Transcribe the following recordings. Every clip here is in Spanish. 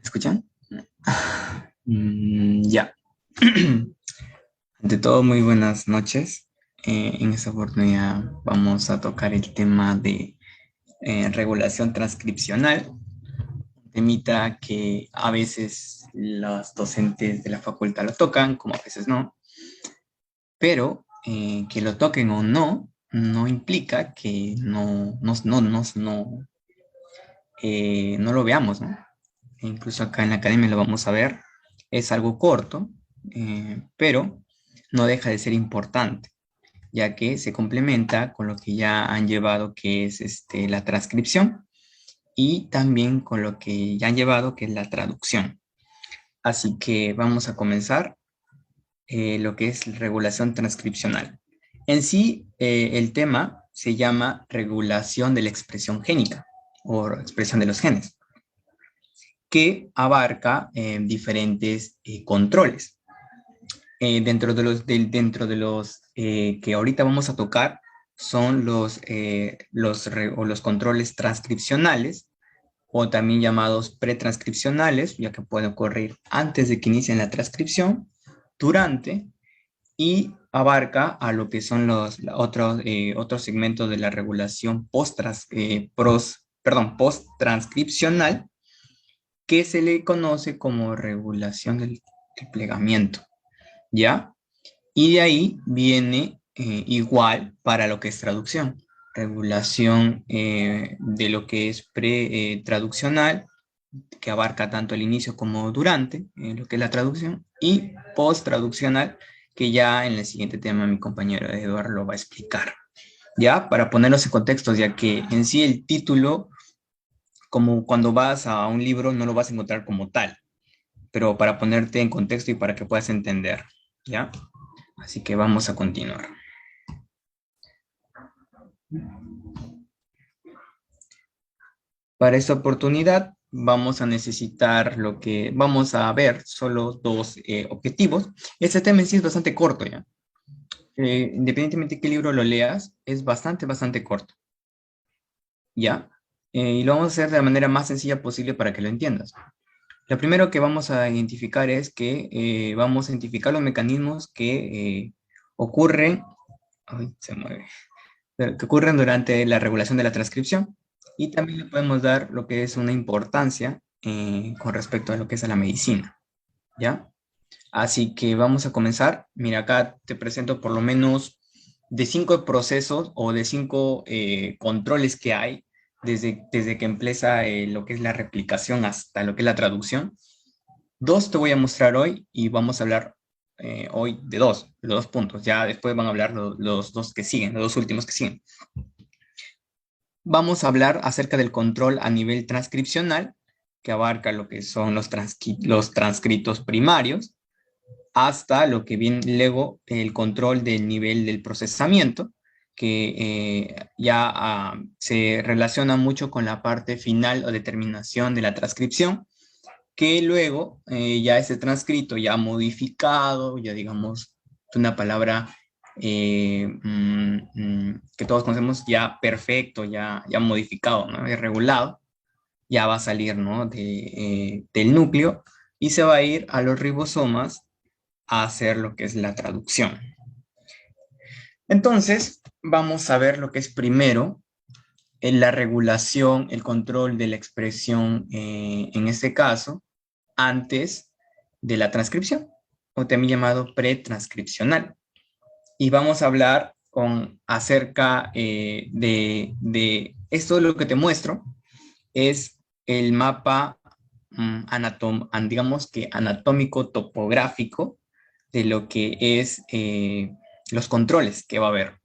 ¿Escuchan? Ya. Ante todo, muy buenas noches. En esta oportunidad vamos a tocar el tema de regulación transcripcional, un temita que a veces los docentes de la facultad lo tocan, como a veces no, pero que lo toquen o no, no implica que no lo veamos, ¿no? E incluso acá en la academia lo vamos a ver. Es algo corto, pero no deja de ser importante, ya que se complementa con lo que ya han llevado, que es la transcripción, y también con lo que ya han llevado, que es la traducción. Así que vamos a comenzar lo que es regulación transcripcional. En sí, el tema se llama regulación de la expresión génica o expresión de los genes, que abarca diferentes controles. Dentro de los que ahorita vamos a tocar son los controles transcripcionales, o también llamados pretranscripcionales, ya que pueden ocurrir antes de que inicien la transcripción, durante, y abarca a lo que son otros segmentos de la regulación post-transcripcional, que se le conoce como regulación del plegamiento, ¿ya? Y de ahí viene igual para lo que es traducción, regulación de lo que es pre-traduccional, que abarca tanto el inicio como durante, lo que es la traducción, y post-traduccional, que ya en el siguiente tema mi compañero Eduardo lo va a explicar. ¿Ya? Para ponerlos en contexto, ya que en sí el título, como cuando vas a un libro, no lo vas a encontrar como tal, pero para ponerte en contexto y para que puedas entender, ¿ya? Así que vamos a continuar. Para esta oportunidad vamos a necesitar vamos a ver solo dos objetivos. Este tema en sí es bastante corto, ¿ya? Independientemente de qué libro lo leas, es bastante corto, ¿ya? Y lo vamos a hacer de la manera más sencilla posible para que lo entiendas. Lo primero que vamos a identificar es que vamos a identificar los mecanismos que ocurren, ay, se mueve, que ocurren durante la regulación de la transcripción, y también le podemos dar lo que es una importancia con respecto a lo que es a la medicina, ¿ya? Así que vamos a comenzar. Mira, acá te presento por lo menos de 5 procesos o de 5 controles que hay desde que empieza lo que es la replicación hasta lo que es la traducción. Dos te voy a mostrar hoy y vamos a hablar hoy de dos puntos. Ya después van a hablar los dos que siguen, los dos últimos que siguen. Vamos a hablar acerca del control a nivel transcripcional, que abarca lo que son los transcritos primarios, hasta lo que viene luego el control del nivel del procesamiento, que ya se relaciona mucho con la parte final o determinación de la transcripción, que luego ya ese transcrito ya modificado, ya digamos una palabra que todos conocemos, ya perfecto, ya modificado, ¿no? Y regulado, ya va a salir, ¿no? Del núcleo, y se va a ir a los ribosomas a hacer lo que es la traducción. Entonces, vamos a ver lo que es primero en la regulación, el control de la expresión, en este caso, antes de la transcripción, o también llamado pretranscripcional. Y vamos a hablar acerca de esto. Lo que te muestro es el mapa digamos que anatómico topográfico de lo que es los controles que va a haber.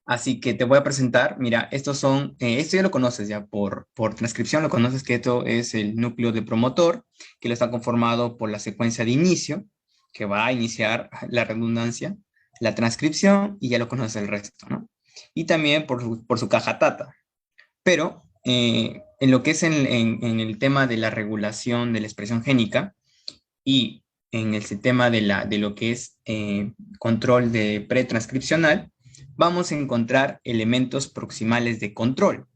Así que te voy a presentar, mira, esto ya lo conoces ya por transcripción, lo conoces, que esto es el núcleo de promotor, que lo está conformado por la secuencia de inicio, que va a iniciar la redundancia, la transcripción, y ya lo conoces el resto, ¿no? Y también por su caja tata. Pero en lo que es en el tema de la regulación de la expresión génica, y en el tema de lo que es control de pretranscripcional, vamos a encontrar elementos proximales de control.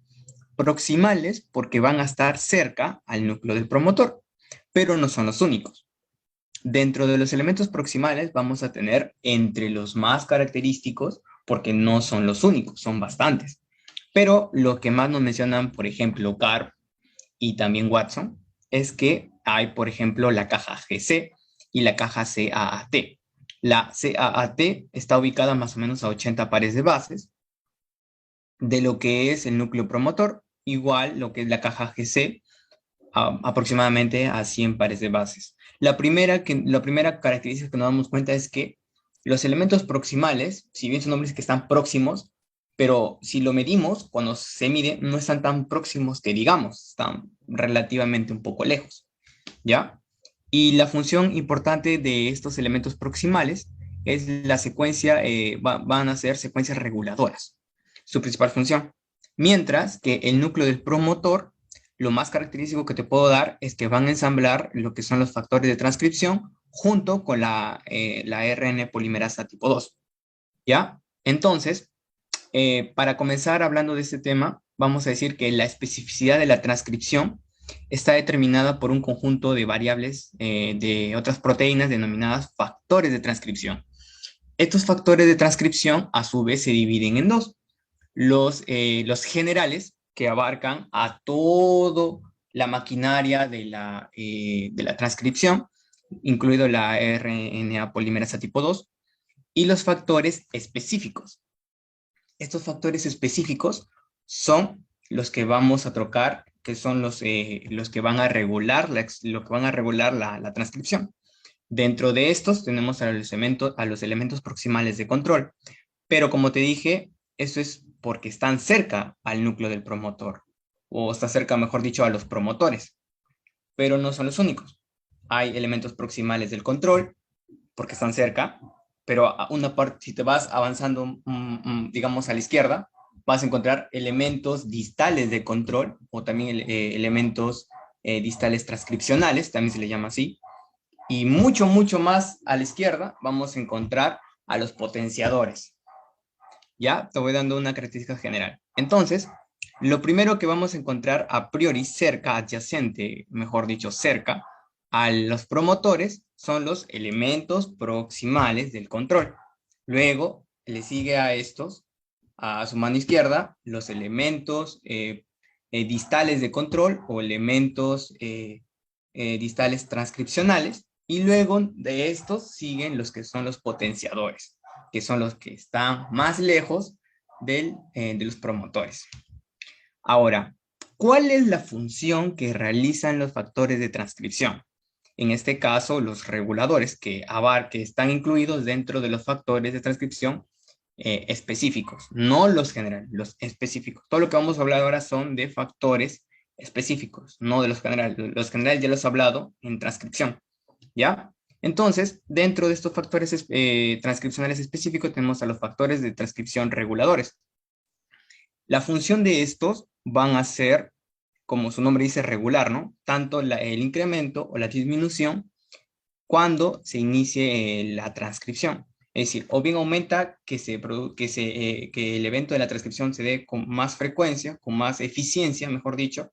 proximales porque van a estar cerca al núcleo del promotor, pero no son los únicos. Dentro de los elementos proximales vamos a tener entre los más característicos, porque no son los únicos, son bastantes. Pero lo que más nos mencionan, por ejemplo, Karp y también Watson, es que hay, por ejemplo, la caja GC y la caja CAAT. La CAAT está ubicada más o menos a 80 pares de bases de lo que es el núcleo promotor, igual lo que es la caja GC, aproximadamente a 100 pares de bases. La primera característica que nos damos cuenta es que los elementos proximales, si bien su nombre es que están próximos, pero si lo medimos, cuando se mide, no están tan próximos que digamos, están relativamente un poco lejos, ¿ya? Y la función importante de estos elementos proximales es la secuencia, van a ser secuencias reguladoras, su principal función. Mientras que el núcleo del promotor, lo más característico que te puedo dar es que van a ensamblar lo que son los factores de transcripción junto con la RN polimerasa tipo 2, ¿ya? Entonces, para comenzar hablando de este tema, vamos a decir que la especificidad de la transcripción está determinada por un conjunto de variables de otras proteínas denominadas factores de transcripción. Estos factores de transcripción, a su vez, se dividen en dos. Los generales, que abarcan a todo la maquinaria de la transcripción, incluido la RNA polimerasa tipo 2, y los factores específicos. Estos factores específicos son los que vamos a trocar, que son los que van a regular, lo que van a regular la transcripción. Dentro de estos tenemos a los elementos proximales de control, pero como te dije, eso es porque están cerca al núcleo del promotor, o está cerca, mejor dicho, a los promotores, pero no son los únicos. Hay elementos proximales del control, porque están cerca, pero a una parte, si te vas avanzando, digamos, a la izquierda, vas a encontrar elementos distales de control, o también elementos distales transcripcionales, también se le llama así, y mucho, mucho más a la izquierda vamos a encontrar a los potenciadores. Ya, te voy dando una característica general. Entonces, lo primero que vamos a encontrar a priori cerca, adyacente, mejor dicho, cerca a los promotores, son los elementos proximales del control. Luego, le sigue a estos, a su mano izquierda, los elementos distales de control o elementos distales transcripcionales. Y luego de estos siguen los que son los potenciadores, que son los que están más lejos de los promotores. Ahora, ¿cuál es la función que realizan los factores de transcripción? En este caso, los reguladores que están incluidos dentro de los factores de transcripción específicos, no los generales, los específicos. Todo lo que vamos a hablar ahora son de factores específicos, no de los generales. Los generales ya los he hablado en transcripción, ¿ya? Entonces, dentro de estos factores transcripcionales específicos tenemos a los factores de transcripción reguladores. La función de estos van a ser, como su nombre dice, regular, ¿no? Tanto el incremento o la disminución cuando se inicie la transcripción. Es decir, o bien aumenta que el evento de la transcripción se dé con más frecuencia, con más eficiencia, mejor dicho,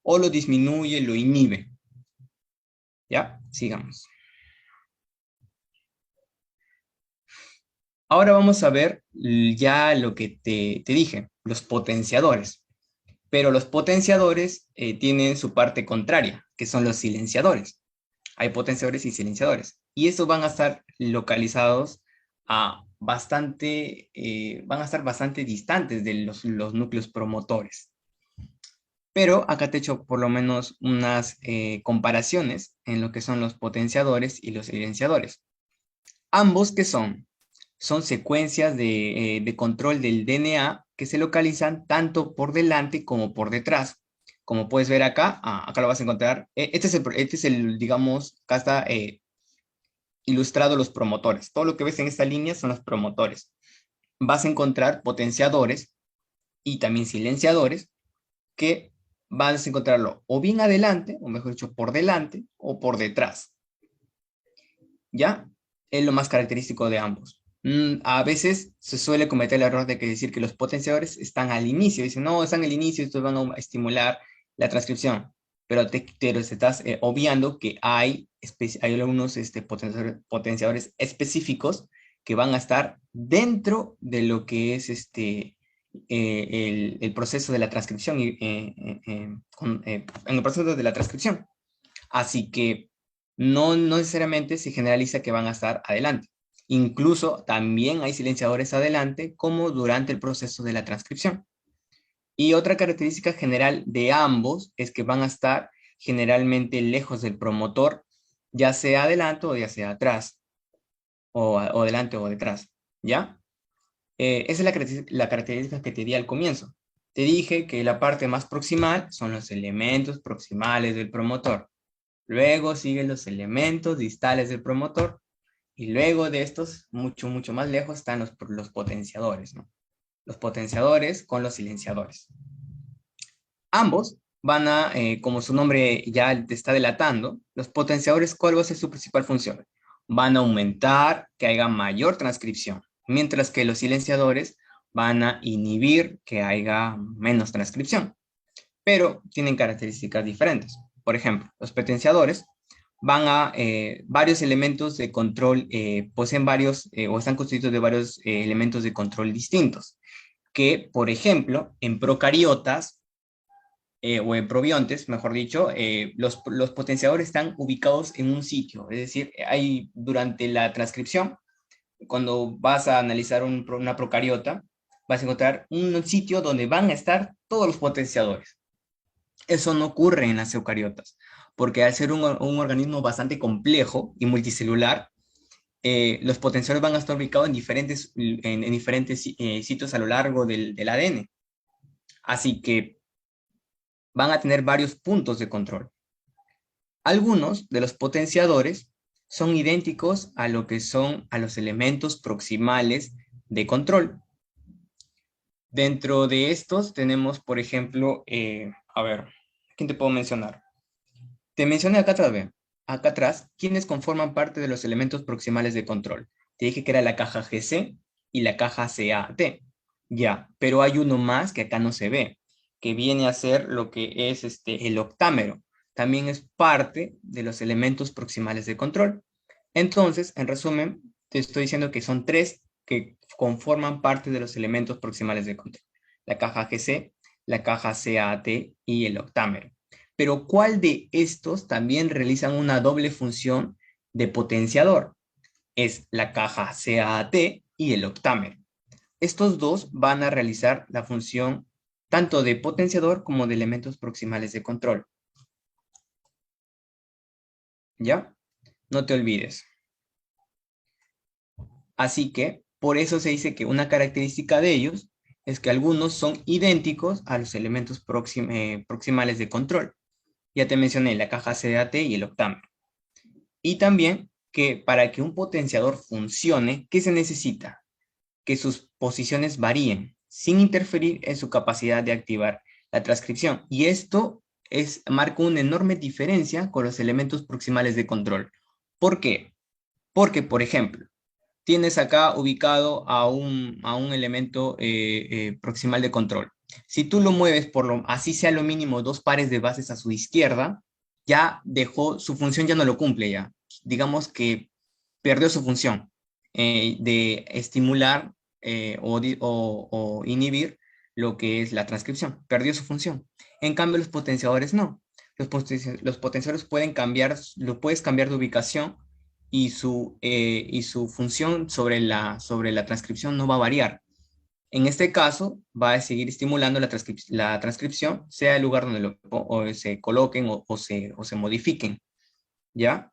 o lo disminuye, lo inhibe. ¿Ya? Sigamos. Ahora vamos a ver ya lo que te dije, los potenciadores. Pero los potenciadores tienen su parte contraria, que son los silenciadores. Hay potenciadores y silenciadores. Y estos van a estar localizados van a estar bastante distantes de los núcleos promotores. Pero acá te he hecho por lo menos unas comparaciones en lo que son los potenciadores y los silenciadores. Ambos, ¿qué son? Son secuencias de control del DNA que se localizan tanto por delante como por detrás. Como puedes ver acá, acá lo vas a encontrar. Este es el, digamos, acá está ilustrado los promotores. Todo lo que ves en esta línea son los promotores. Vas a encontrar potenciadores y también silenciadores que vas a encontrarlo o bien adelante, o mejor dicho, por delante o por detrás. ¿Ya? Es lo más característico de ambos. A veces se suele cometer el error de que decir que los potenciadores están al inicio. Dicen, no, están al inicio, estos van a estimular la transcripción. Pero te estás obviando que hay algunos potenciadores específicos que van a estar dentro de lo que es el proceso de la transcripción, en el proceso de la transcripción. Así que no necesariamente se generaliza que van a estar adelante. Incluso también hay silenciadores adelante, como durante el proceso de la transcripción. Y otra característica general de ambos es que van a estar generalmente lejos del promotor, ya sea adelante o ya sea atrás, o adelante o detrás, ¿ya? Esa es la característica que te di al comienzo. Te dije que la parte más proximal son los elementos proximales del promotor. Luego siguen los elementos distales del promotor y luego de estos, mucho más lejos, están los potenciadores, ¿no? Los potenciadores con los silenciadores. Ambos van a, como su nombre ya te está delatando, los potenciadores, ¿cuál va a ser su principal función? Van a aumentar que haya mayor transcripción, mientras que los silenciadores van a inhibir que haya menos transcripción, pero tienen características diferentes. Por ejemplo, los potenciadores van a varios elementos de control, poseen varios o están constituidos de varios elementos de control distintos, que, por ejemplo, en procariotas o en probiontes, mejor dicho, los potenciadores están ubicados en un sitio, es decir, hay durante la transcripción, cuando vas a analizar una procariota, vas a encontrar un sitio donde van a estar todos los potenciadores. Eso no ocurre en las eucariotas, porque al ser un organismo bastante complejo y multicelular, los potenciadores van a estar ubicados en diferentes sitios a lo largo del ADN. Así que van a tener varios puntos de control. Algunos de los potenciadores son idénticos a lo que son a los elementos proximales de control. Dentro de estos tenemos, por ejemplo, a ver, ¿quién te puedo mencionar? Te mencioné acá atrás, quienes conforman parte de los elementos proximales de control. Te dije que era la caja GC y la caja CAT. Ya, pero hay uno más que acá no se ve, que viene a ser lo que es el octámero. También es parte de los elementos proximales de control. Entonces, en resumen, te estoy diciendo que son tres que conforman parte de los elementos proximales de control. La caja GC, la caja CAT y el octámero. Pero ¿cuál de estos también realizan una doble función de potenciador? Es la caja CAT y el octámero. Estos dos van a realizar la función tanto de potenciador como de elementos proximales de control. ¿Ya? No te olvides. Así que, por eso se dice que una característica de ellos es que algunos son idénticos a los elementos proximales de control. Ya te mencioné la caja CAT y el octámero. Y también que para que un potenciador funcione, ¿qué se necesita? Que sus posiciones varíen sin interferir en su capacidad de activar la transcripción. Y esto marca una enorme diferencia con los elementos proximales de control. ¿Por qué? Porque, por ejemplo, tienes acá ubicado a un elemento proximal de control. Si tú lo mueves así sea lo mínimo 2 pares de bases a su izquierda, ya dejó, su función ya no lo cumple ya. Digamos que perdió su función de estimular o inhibir lo que es la transcripción. Perdió su función. En cambio, los potenciadores no. Los potenciadores pueden cambiar, lo puedes cambiar de ubicación y su función sobre la transcripción no va a variar. En este caso, va a seguir estimulando la transcripción, sea el lugar donde se coloquen o se modifiquen, ¿ya?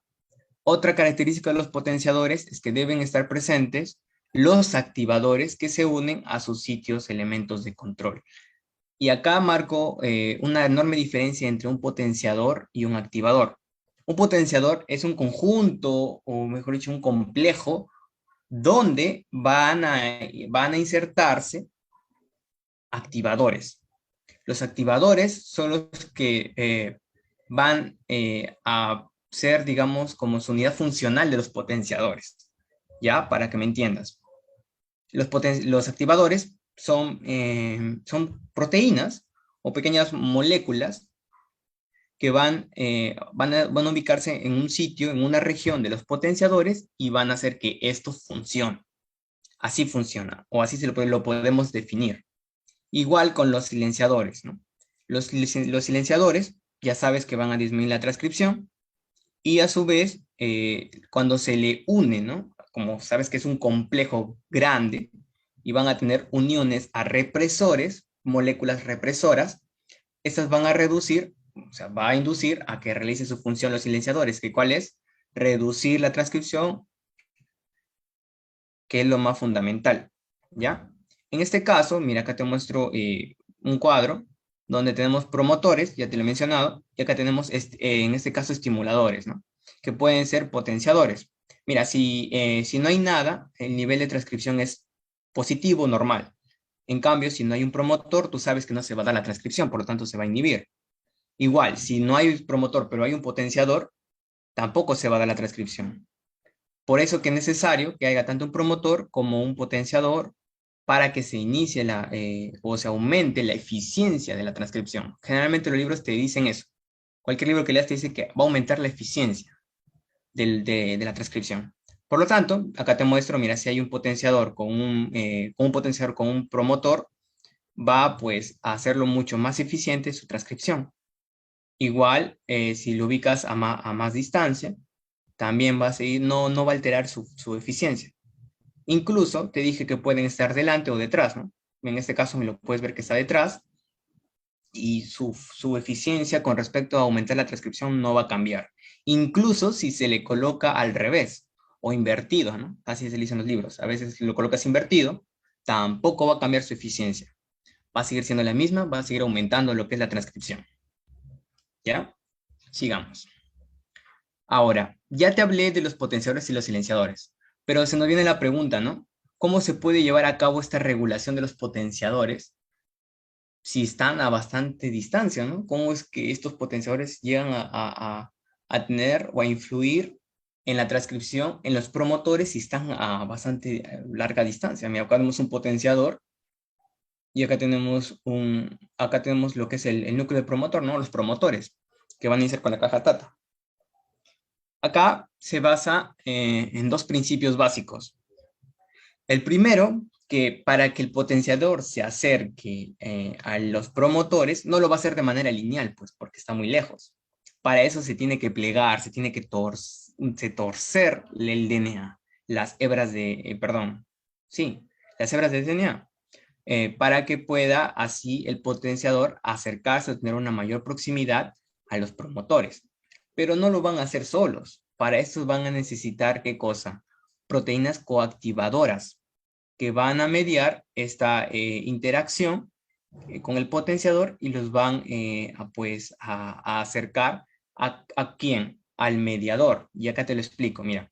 Otra característica de los potenciadores es que deben estar presentes los activadores que se unen a sus sitios elementos de control. Y acá marco una enorme diferencia entre un potenciador y un activador. Un potenciador es un conjunto, o mejor dicho, un complejo, donde van a insertarse activadores. Los activadores son los que van a ser, digamos, como su unidad funcional de los potenciadores, ¿ya? Para que me entiendas. Los activadores son proteínas o pequeñas moléculas que van a ubicarse en un sitio, en una región de los potenciadores y van a hacer que esto funcione. Así funciona, o así lo podemos definir. Igual con los silenciadores, ¿no? Los silenciadores, ya sabes que van a disminuir la transcripción y a su vez, cuando se le une, ¿no? Como sabes que es un complejo grande y van a tener uniones a represores, moléculas represoras, estas van a reducir, o sea, va a inducir a que realice su función los silenciadores, que cuál es reducir la transcripción, que es lo más fundamental, ¿ya? En este caso, mira, acá te muestro un cuadro donde tenemos promotores, ya te lo he mencionado, y acá tenemos, en este caso, estimuladores, ¿no? Que pueden ser potenciadores. Mira, si no hay nada, el nivel de transcripción es positivo, normal. En cambio, si no hay un promotor, tú sabes que no se va a dar la transcripción, por lo tanto se va a inhibir. Igual, si no hay promotor, pero hay un potenciador, tampoco se va a dar la transcripción. Por eso que es necesario que haya tanto un promotor como un potenciador para que se inicie o se aumente la eficiencia de la transcripción. Generalmente los libros te dicen eso. Cualquier libro que leas te dice que va a aumentar la eficiencia de la transcripción. Por lo tanto, acá te muestro, mira, si hay un potenciador con un potenciador con un promotor, va pues a hacerlo mucho más eficiente su transcripción. Igual, si lo ubicas a más distancia, también va a seguir, no va a alterar su eficiencia. Incluso te dije que pueden estar delante o detrás, ¿no? En este caso me lo puedes ver que está detrás y su eficiencia con respecto a aumentar la transcripción no va a cambiar. Incluso si se le coloca al revés o invertido, ¿no? Así se dicen los libros. A veces si lo colocas invertido, tampoco va a cambiar su eficiencia. Va a seguir siendo la misma, va a seguir aumentando lo que es la transcripción. ¿Ya? Sigamos. Ahora, ya te hablé de los potenciadores y los silenciadores, pero se nos viene la pregunta, ¿no? ¿Cómo se puede llevar a cabo esta regulación de los potenciadores si están a bastante distancia, ¿no? ¿Cómo es que estos potenciadores llegan a tener o a influir en la transcripción en los promotores si están a bastante larga distancia? Mira, acá tenemos un potenciador y acá tenemos lo que es el núcleo del promotor, ¿no? Los promotores que van a iniciar con la caja TATA. Acá se basa en dos principios básicos. El primero, que para que el potenciador se acerque a los promotores, no lo va a hacer de manera lineal, pues porque está muy lejos. Para eso se tiene que plegar, se tiene que torcer el DNA, las hebras perdón, sí, las hebras del DNA, para que pueda así el potenciador acercarse o tener una mayor proximidad a los promotores. Pero no lo van a hacer solos. Para eso van a necesitar, ¿qué cosa? Proteínas coactivadoras que van a mediar esta interacción con el potenciador y los van a acercar a quién, al mediador. Y acá te lo explico, mira.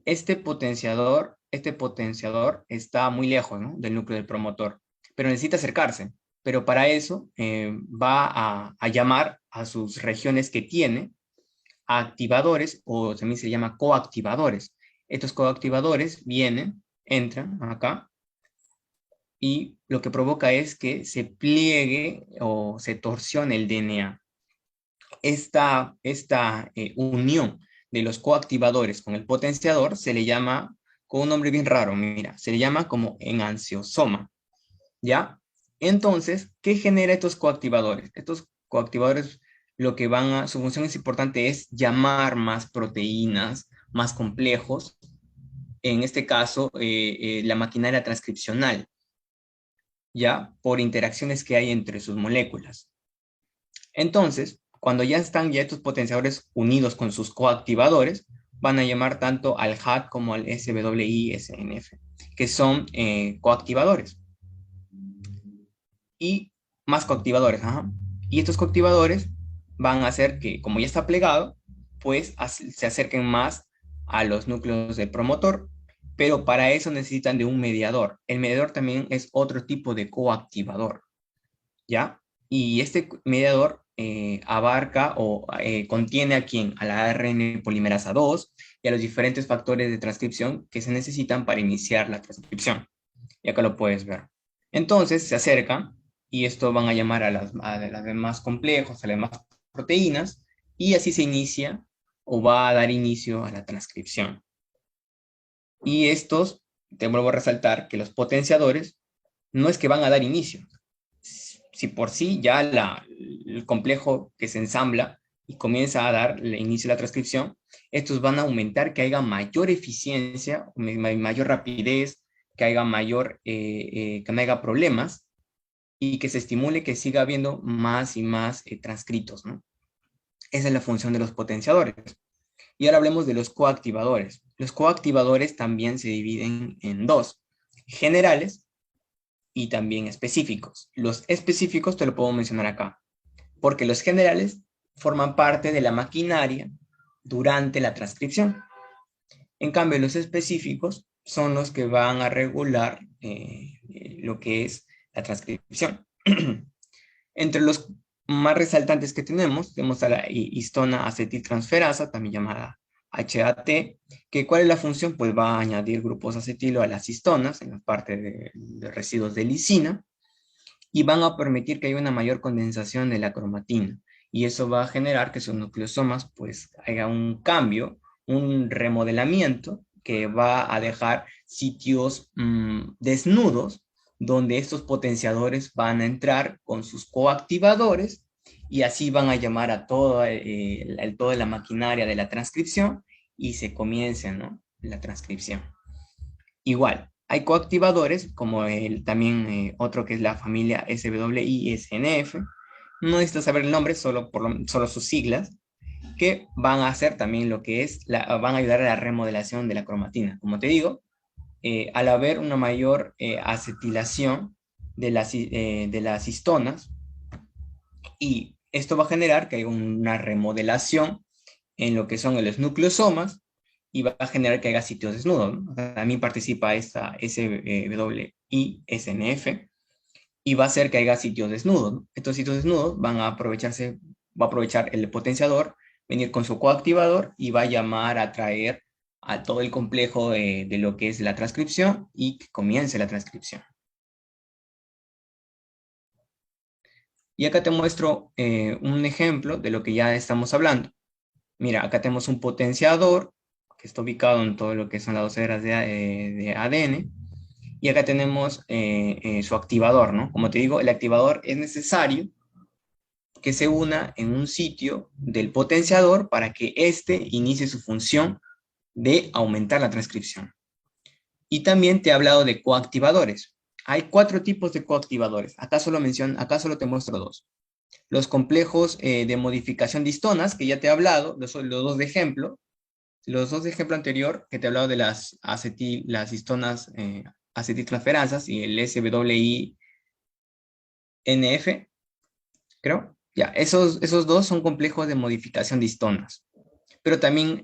Este potenciador está muy lejos, ¿no? Del núcleo del promotor, pero necesita acercarse. Pero para eso va a llamar a sus regiones que tiene activadores, o también se llama coactivadores. Estos coactivadores vienen, entran acá, y lo que provoca es que se pliegue o se torsione el DNA. Esta unión de los coactivadores con el potenciador se le llama, con un nombre bien raro, mira, se le llama como enantiosoma, ¿ya? Entonces, ¿qué genera estos coactivadores? Estos coactivadores, su función es importante, es llamar más proteínas, más complejos, en este caso, la maquinaria transcripcional, ¿ya? Por interacciones que hay entre sus moléculas. Entonces, cuando ya están estos potenciadores unidos con sus coactivadores, van a llamar tanto al HAT como al SWI-SNF, que son coactivadores. Y más coactivadores, ajá. Y estos coactivadores van a hacer que, como ya está plegado, pues se acerquen más a los núcleos del promotor, pero para eso necesitan de un mediador. El mediador también es otro tipo de coactivador, ¿ya? Y este mediador abarca o contiene a quién, a la ARN polimerasa 2 y a los diferentes factores de transcripción que se necesitan para iniciar la transcripción. Y acá lo puedes ver. Entonces se acercan y esto van a llamar a las demás complejos, a las demás proteínas, y así se inicia o va a dar inicio a la transcripción. Y estos, te vuelvo a resaltar que los potenciadores no es que van a dar inicio. Si por sí ya el complejo que se ensambla y comienza a dar el inicio a la transcripción, estos van a aumentar que haya mayor eficiencia, mayor rapidez, que haya que no haya problemas y que se estimule que siga habiendo más y más transcritos, ¿no? Esa es la función de los potenciadores. Y ahora hablemos de los coactivadores. Los coactivadores también se dividen en dos: generales y también específicos. Los específicos te lo puedo mencionar acá, porque los generales forman parte de la maquinaria durante la transcripción. En cambio, los específicos son los que van a regular lo que es la transcripción. Entre los más resaltantes que tenemos a la histona acetiltransferasa, también llamada HAT, que ¿cuál es la función? Pues va a añadir grupos acetilo a las histonas en la parte de residuos de lisina y van a permitir que haya una mayor condensación de la cromatina. Y eso va a generar que sus nucleosomas pues haya un cambio, un remodelamiento que va a dejar sitios desnudos donde estos potenciadores van a entrar con sus coactivadores y así van a llamar a toda la maquinaria de la transcripción y se comience, ¿no?, la transcripción. Igual, hay coactivadores, como también otro que es la familia SWI-SNF. No necesitas saber el nombre, solo sus siglas, que van a hacer también lo que es, van a ayudar a la remodelación de la cromatina. Como te digo, al haber una mayor acetilación de las histonas, y esto va a generar que haya una remodelación en lo que son los nucleosomas y va a generar que haya sitios desnudos, ¿no? También participa esta SWI-SNF y va a hacer que haya sitios desnudos, ¿no? Estos sitios desnudos va a aprovechar el potenciador, venir con su coactivador y va a llamar a traer a todo el complejo de lo que es la transcripción y que comience la transcripción. Y acá te muestro un ejemplo de lo que ya estamos hablando. Mira, acá tenemos un potenciador que está ubicado en todo lo que son las doseras de ADN. Y acá tenemos su activador, ¿no? Como te digo, el activador es necesario que se una en un sitio del potenciador para que éste inicie su función de aumentar la transcripción. Y también te he hablado de coactivadores. Hay 4 tipos de coactivadores. Acá solo te muestro 2. Los complejos de modificación de histonas, que ya te he hablado, los dos de ejemplo. Los dos de ejemplo anterior, que te he hablado de las histonas acetiltransferansas y el SWI-NF, creo. Ya, esos dos son complejos de modificación de histonas. Pero también,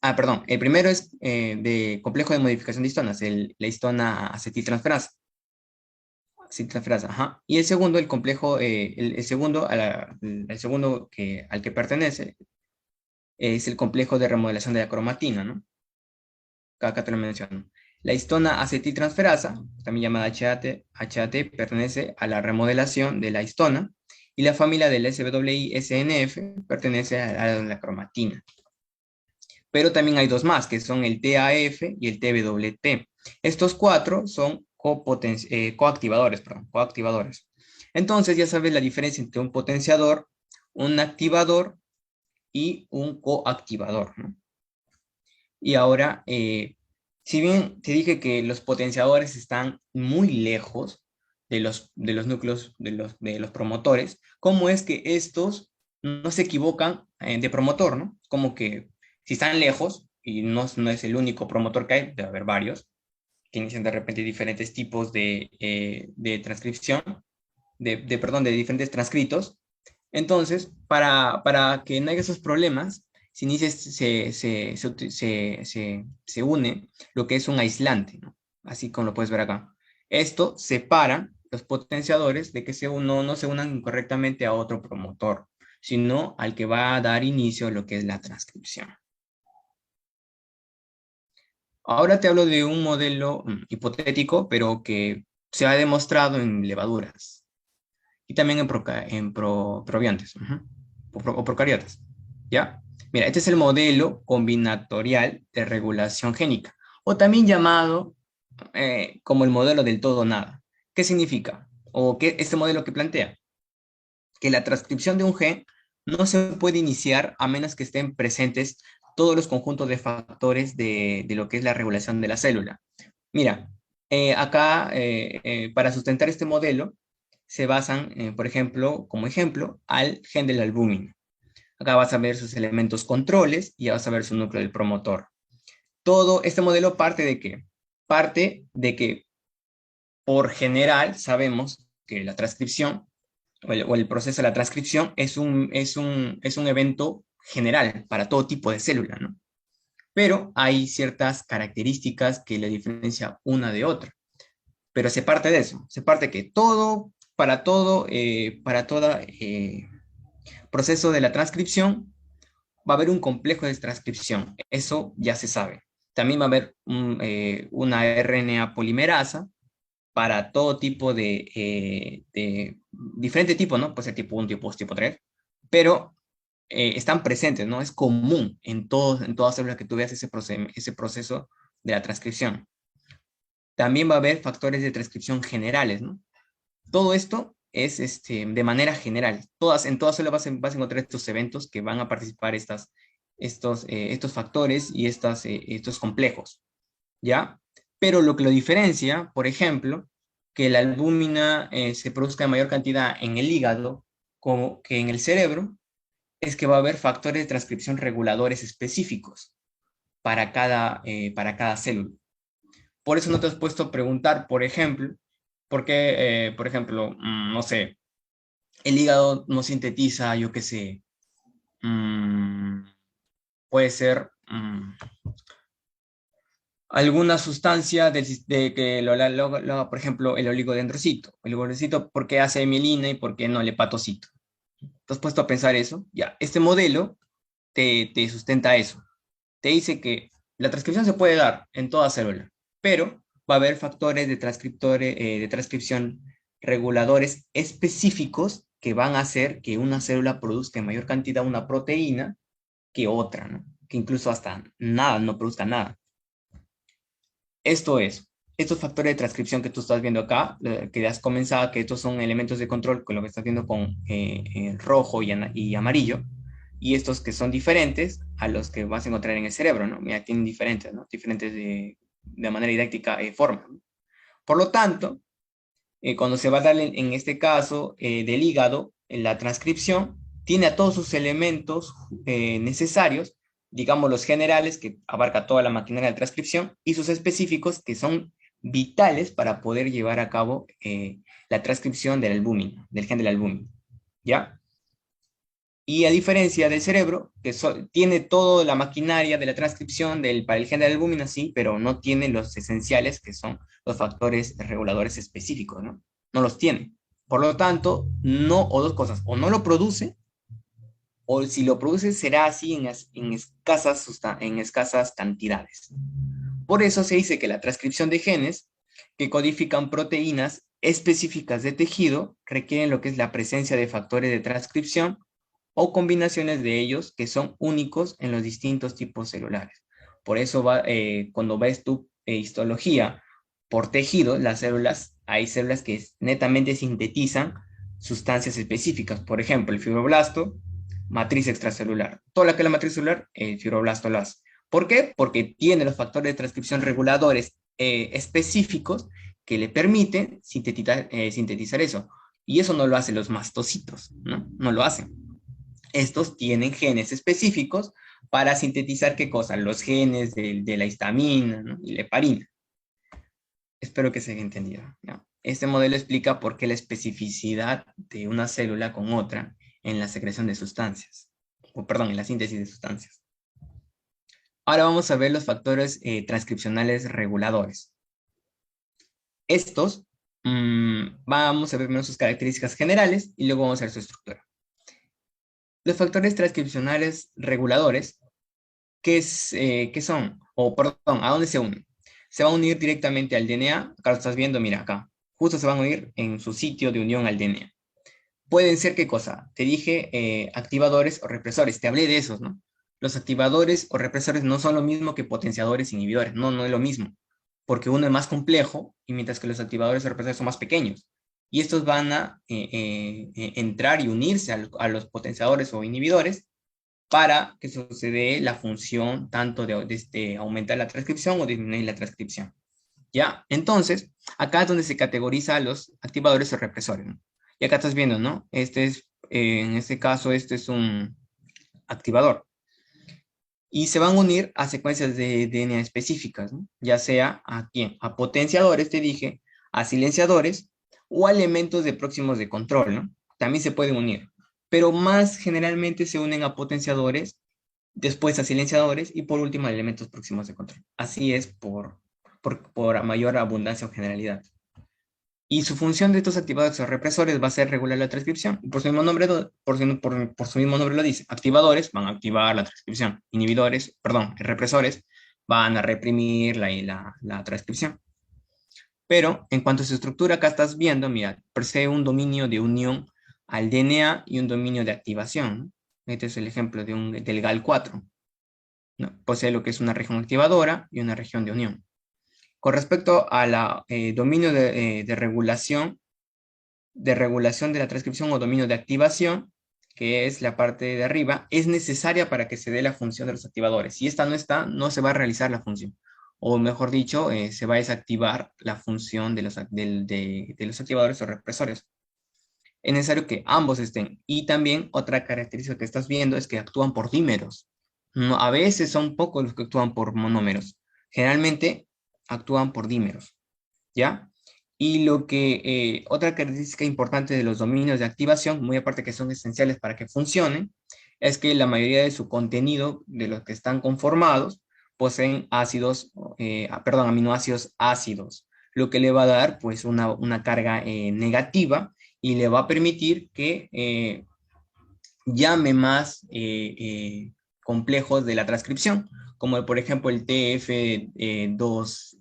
perdón, el primero es de complejo de modificación de histonas, la histona acetiltransferasa. Ajá. Y el segundo, el complejo, el segundo, el segundo al que pertenece es el complejo de remodelación de la cromatina, ¿no? Acá te lo menciono. La histona acetiltransferasa, también llamada HAT, pertenece a la remodelación de la histona y la familia del SWI-SNF pertenece a la cromatina. Pero también hay dos más, que son el TAF y el TWT. Estos 4 son coactivadores. Entonces ya sabes la diferencia entre un potenciador, un activador y un coactivador, ¿no? Y ahora, si bien te dije que los potenciadores están muy lejos de los núcleos, de los promotores, ¿cómo es que estos no se equivocan de promotor, ¿no? Como que si están lejos, y no es el único promotor que hay, debe haber varios, que inician de repente diferentes tipos de transcripción, perdón, de diferentes transcritos. Entonces, para que no haya esos problemas, se une lo que es un aislante, ¿no? Así como lo puedes ver acá. Esto separa los potenciadores de que no se unan incorrectamente a otro promotor, sino al que va a dar inicio a lo que es la transcripción. Ahora te hablo de un modelo hipotético, pero que se ha demostrado en levaduras y también en probiontes, o procariotas, ¿ya? Mira, este es el modelo combinatorial de regulación génica, o también llamado como el modelo del todo o nada. ¿Qué significa? O qué este modelo que plantea que la transcripción de un gen no se puede iniciar a menos que estén presentes todos los conjuntos de factores de lo que es la regulación de la célula. Mira, acá para sustentar este modelo se basan, por ejemplo, como ejemplo, al gen de la albúmina. Acá vas a ver sus elementos controles y ya vas a ver su núcleo del promotor. Todo este modelo parte de qué? Parte de que por general sabemos que la transcripción o el proceso de la transcripción es un evento general para todo tipo de célula, ¿no? Pero hay ciertas características que le diferencian una de otra. Pero se parte de eso, se parte que para todo proceso de la transcripción va a haber un complejo de transcripción, eso ya se sabe. También va a haber una RNA polimerasa para todo tipo de diferente tipo, ¿no? Puede ser tipo 1, tipo 2, tipo 3, pero están presentes, ¿no? Es común en todas células que tú veas ese proceso de la transcripción. También va a haber factores de transcripción generales, ¿no? Todo esto es de manera general. En todas células vas a encontrar estos eventos que van a participar estos factores y estos complejos, ¿ya? Pero lo que lo diferencia, por ejemplo, que la albúmina se produzca en mayor cantidad en el hígado como que en el cerebro, es que va a haber factores de transcripción reguladores específicos para cada célula. Por eso no te has puesto a preguntar, por ejemplo, por qué, por ejemplo, no sé, el hígado no sintetiza, yo qué sé, mm, puede ser alguna sustancia de que lo haga, por ejemplo, el oligodendrocito. El oligodendrocito, ¿por qué hace mielina y por qué no el hepatocito? ¿Te has puesto a pensar eso? Ya, este modelo te sustenta eso. Te dice que la transcripción se puede dar en toda célula, pero va a haber factores de transcripción reguladores específicos que van a hacer que una célula produzca en mayor cantidad una proteína que otra, ¿no? Que incluso hasta nada, no produzca nada. Esto es, estos factores de transcripción que tú estás viendo acá, que has comenzado, que estos son elementos de control, con lo que estás viendo con rojo y amarillo, y estos que son diferentes a los que vas a encontrar en el cerebro, ¿no? Mira, tienen diferentes, ¿no? Diferentes de manera didáctica forma. Por lo tanto, cuando se va a dar en este caso del hígado, en la transcripción, tiene a todos sus elementos necesarios, digamos los generales, que abarca toda la maquinaria de transcripción, y sus específicos, que son vitales para poder llevar a cabo la transcripción del albúmina, del gen del albúmina. ¿Ya? Y a diferencia del cerebro, que tiene toda la maquinaria de la transcripción para el gen de la albúmina, sí, pero no tiene los esenciales, que son los factores reguladores específicos, ¿no? No los tiene. Por lo tanto, no, o dos cosas, o no lo produce, o si lo produce será así en escasas cantidades. Por eso se dice que la transcripción de genes que codifican proteínas específicas de tejido requieren lo que es la presencia de factores de transcripción o combinaciones de ellos que son únicos en los distintos tipos celulares. Por eso cuando ves tu histología por tejido, hay células que netamente sintetizan sustancias específicas. Por ejemplo, el fibroblasto, matriz extracelular. Toda la que es la matriz celular, el fibroblasto lo hace. ¿Por qué? Porque tiene los factores de transcripción reguladores específicos que le permiten sintetizar eso. Y eso no lo hacen los mastocitos, ¿no? No lo hacen. Estos tienen genes específicos para sintetizar qué cosa, los genes de la histamina, ¿no? Y la heparina. Espero que se haya entendido, ¿no? Este modelo explica por qué la especificidad de una célula con otra en la secreción de sustancias, o perdón, en la síntesis de sustancias. Ahora vamos a ver los factores transcripcionales reguladores. Estos, vamos a ver primero sus características generales y luego vamos a ver su estructura. Los factores transcripcionales reguladores, ¿qué son? o perdón, ¿a dónde se unen? Se va a unir directamente al DNA, acá lo estás viendo, mira acá, justo se van a unir en su sitio de unión al DNA. Pueden ser, ¿qué cosa? Te dije activadores o represores, te hablé de esos, ¿no? Los activadores o represores no son lo mismo que potenciadores e inhibidores, no, no es lo mismo, porque uno es más complejo y mientras que los activadores o represores son más pequeños. Y estos van a entrar y unirse a los potenciadores o inhibidores para que suceda la función tanto de aumentar la transcripción o disminuir la transcripción. ¿Ya? Entonces, acá es donde se categoriza a los activadores o represores, ¿no? Y acá estás viendo, ¿no? Este es, en este caso, este es un activador. Y se van a unir a secuencias de DNA específicas, ¿no? Ya sea a quién, a potenciadores, te dije, a silenciadores o a elementos de próximos de control, ¿no? También se pueden unir, pero más generalmente se unen a potenciadores, después a silenciadores y por último a elementos próximos de control. Así es por mayor abundancia o generalidad. Y su función de estos activadores o represores va a ser regular la transcripción. Por su mismo nombre, por su mismo nombre lo dice. Activadores van a activar la transcripción. Inhibidores, perdón, represores van a reprimir la transcripción. Pero en cuanto a su estructura, acá estás viendo, mira, posee un dominio de unión al DNA y un dominio de activación, ¿no? Este es el ejemplo del GAL4, ¿no? Posee lo que es una región activadora y una región de unión. Con respecto a la dominio de regulación de la transcripción o dominio de activación, que es la parte de arriba, es necesaria para que se dé la función de los activadores. Si esta no está, no se va a realizar la función. O mejor dicho, se va a desactivar la función de los activadores o represores. Es necesario que ambos estén. Y también otra característica que estás viendo es que actúan por dímeros. No, a veces son pocos los que actúan por monómeros. Generalmente actúan por dímeros. ¿Ya? Y otra característica importante de los dominios de activación, muy aparte que son esenciales para que funcionen, es que la mayoría de su contenido, de los que están conformados, poseen aminoácidos ácidos, lo que le va a dar pues una carga negativa y le va a permitir que llame más complejos de la transcripción, como por ejemplo el TF2,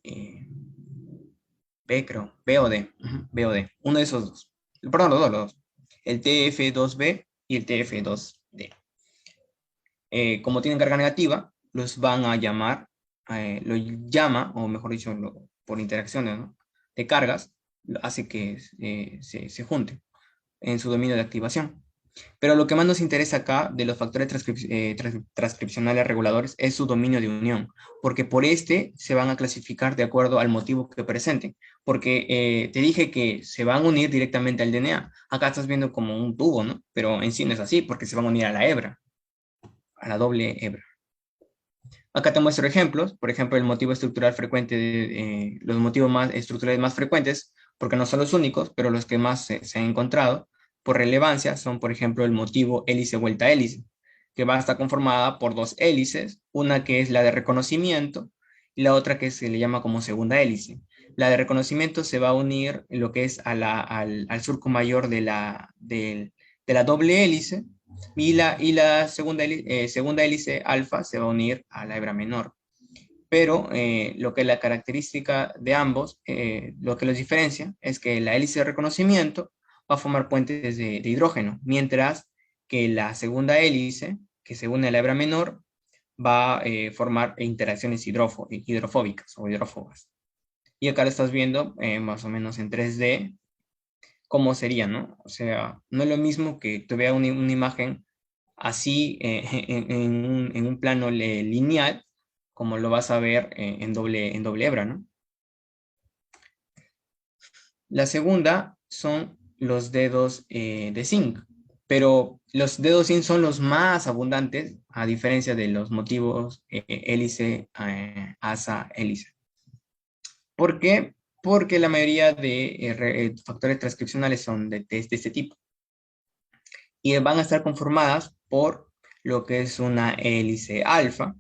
B, creo. B o D. B o D. Uno de esos dos. Perdón, los dos. El TF2B y el TF2D. Como tienen carga negativa, los van a llamar, lo llama, o mejor dicho, por interacciones, ¿no?, de cargas, hace que se junten en su dominio de activación. Pero lo que más nos interesa acá de los factores transcripcionales reguladores es su dominio de unión, porque por este se van a clasificar de acuerdo al motivo que presenten. Porque te dije que se van a unir directamente al DNA. Acá estás viendo como un tubo, ¿no? Pero en sí no es así, porque se van a unir a la hebra, a la doble hebra. Acá te muestro ejemplos. Por ejemplo, el motivo estructural frecuente, los motivos estructurales más frecuentes, porque no son los únicos, pero los que más se han encontrado por relevancia son, por ejemplo, el motivo hélice vuelta hélice, que va a estar conformada por dos hélices, una que es la de reconocimiento y la otra que se le llama como segunda hélice. La de reconocimiento se va a unir en lo que es al surco mayor de la doble hélice, y la segunda hélice alfa se va a unir a la hebra menor. Pero lo que es la característica de ambos, lo que los diferencia, es que la hélice de reconocimiento va a formar puentes de hidrógeno, mientras que la segunda hélice, que se une a la hebra menor, va a formar interacciones hidrofóbicas o hidrófobas. Y acá lo estás viendo más o menos en 3D, cómo sería, ¿no? O sea, no es lo mismo que te vea una imagen así en un plano lineal, como lo vas a ver en doble hebra, ¿no? La segunda son los dedos de zinc, pero los dedos zinc son los más abundantes, a diferencia de los motivos hélice, asa, hélice. ¿Por qué? Porque la mayoría de factores transcripcionales son de este tipo. Y van a estar conformadas por lo que es una hélice alfa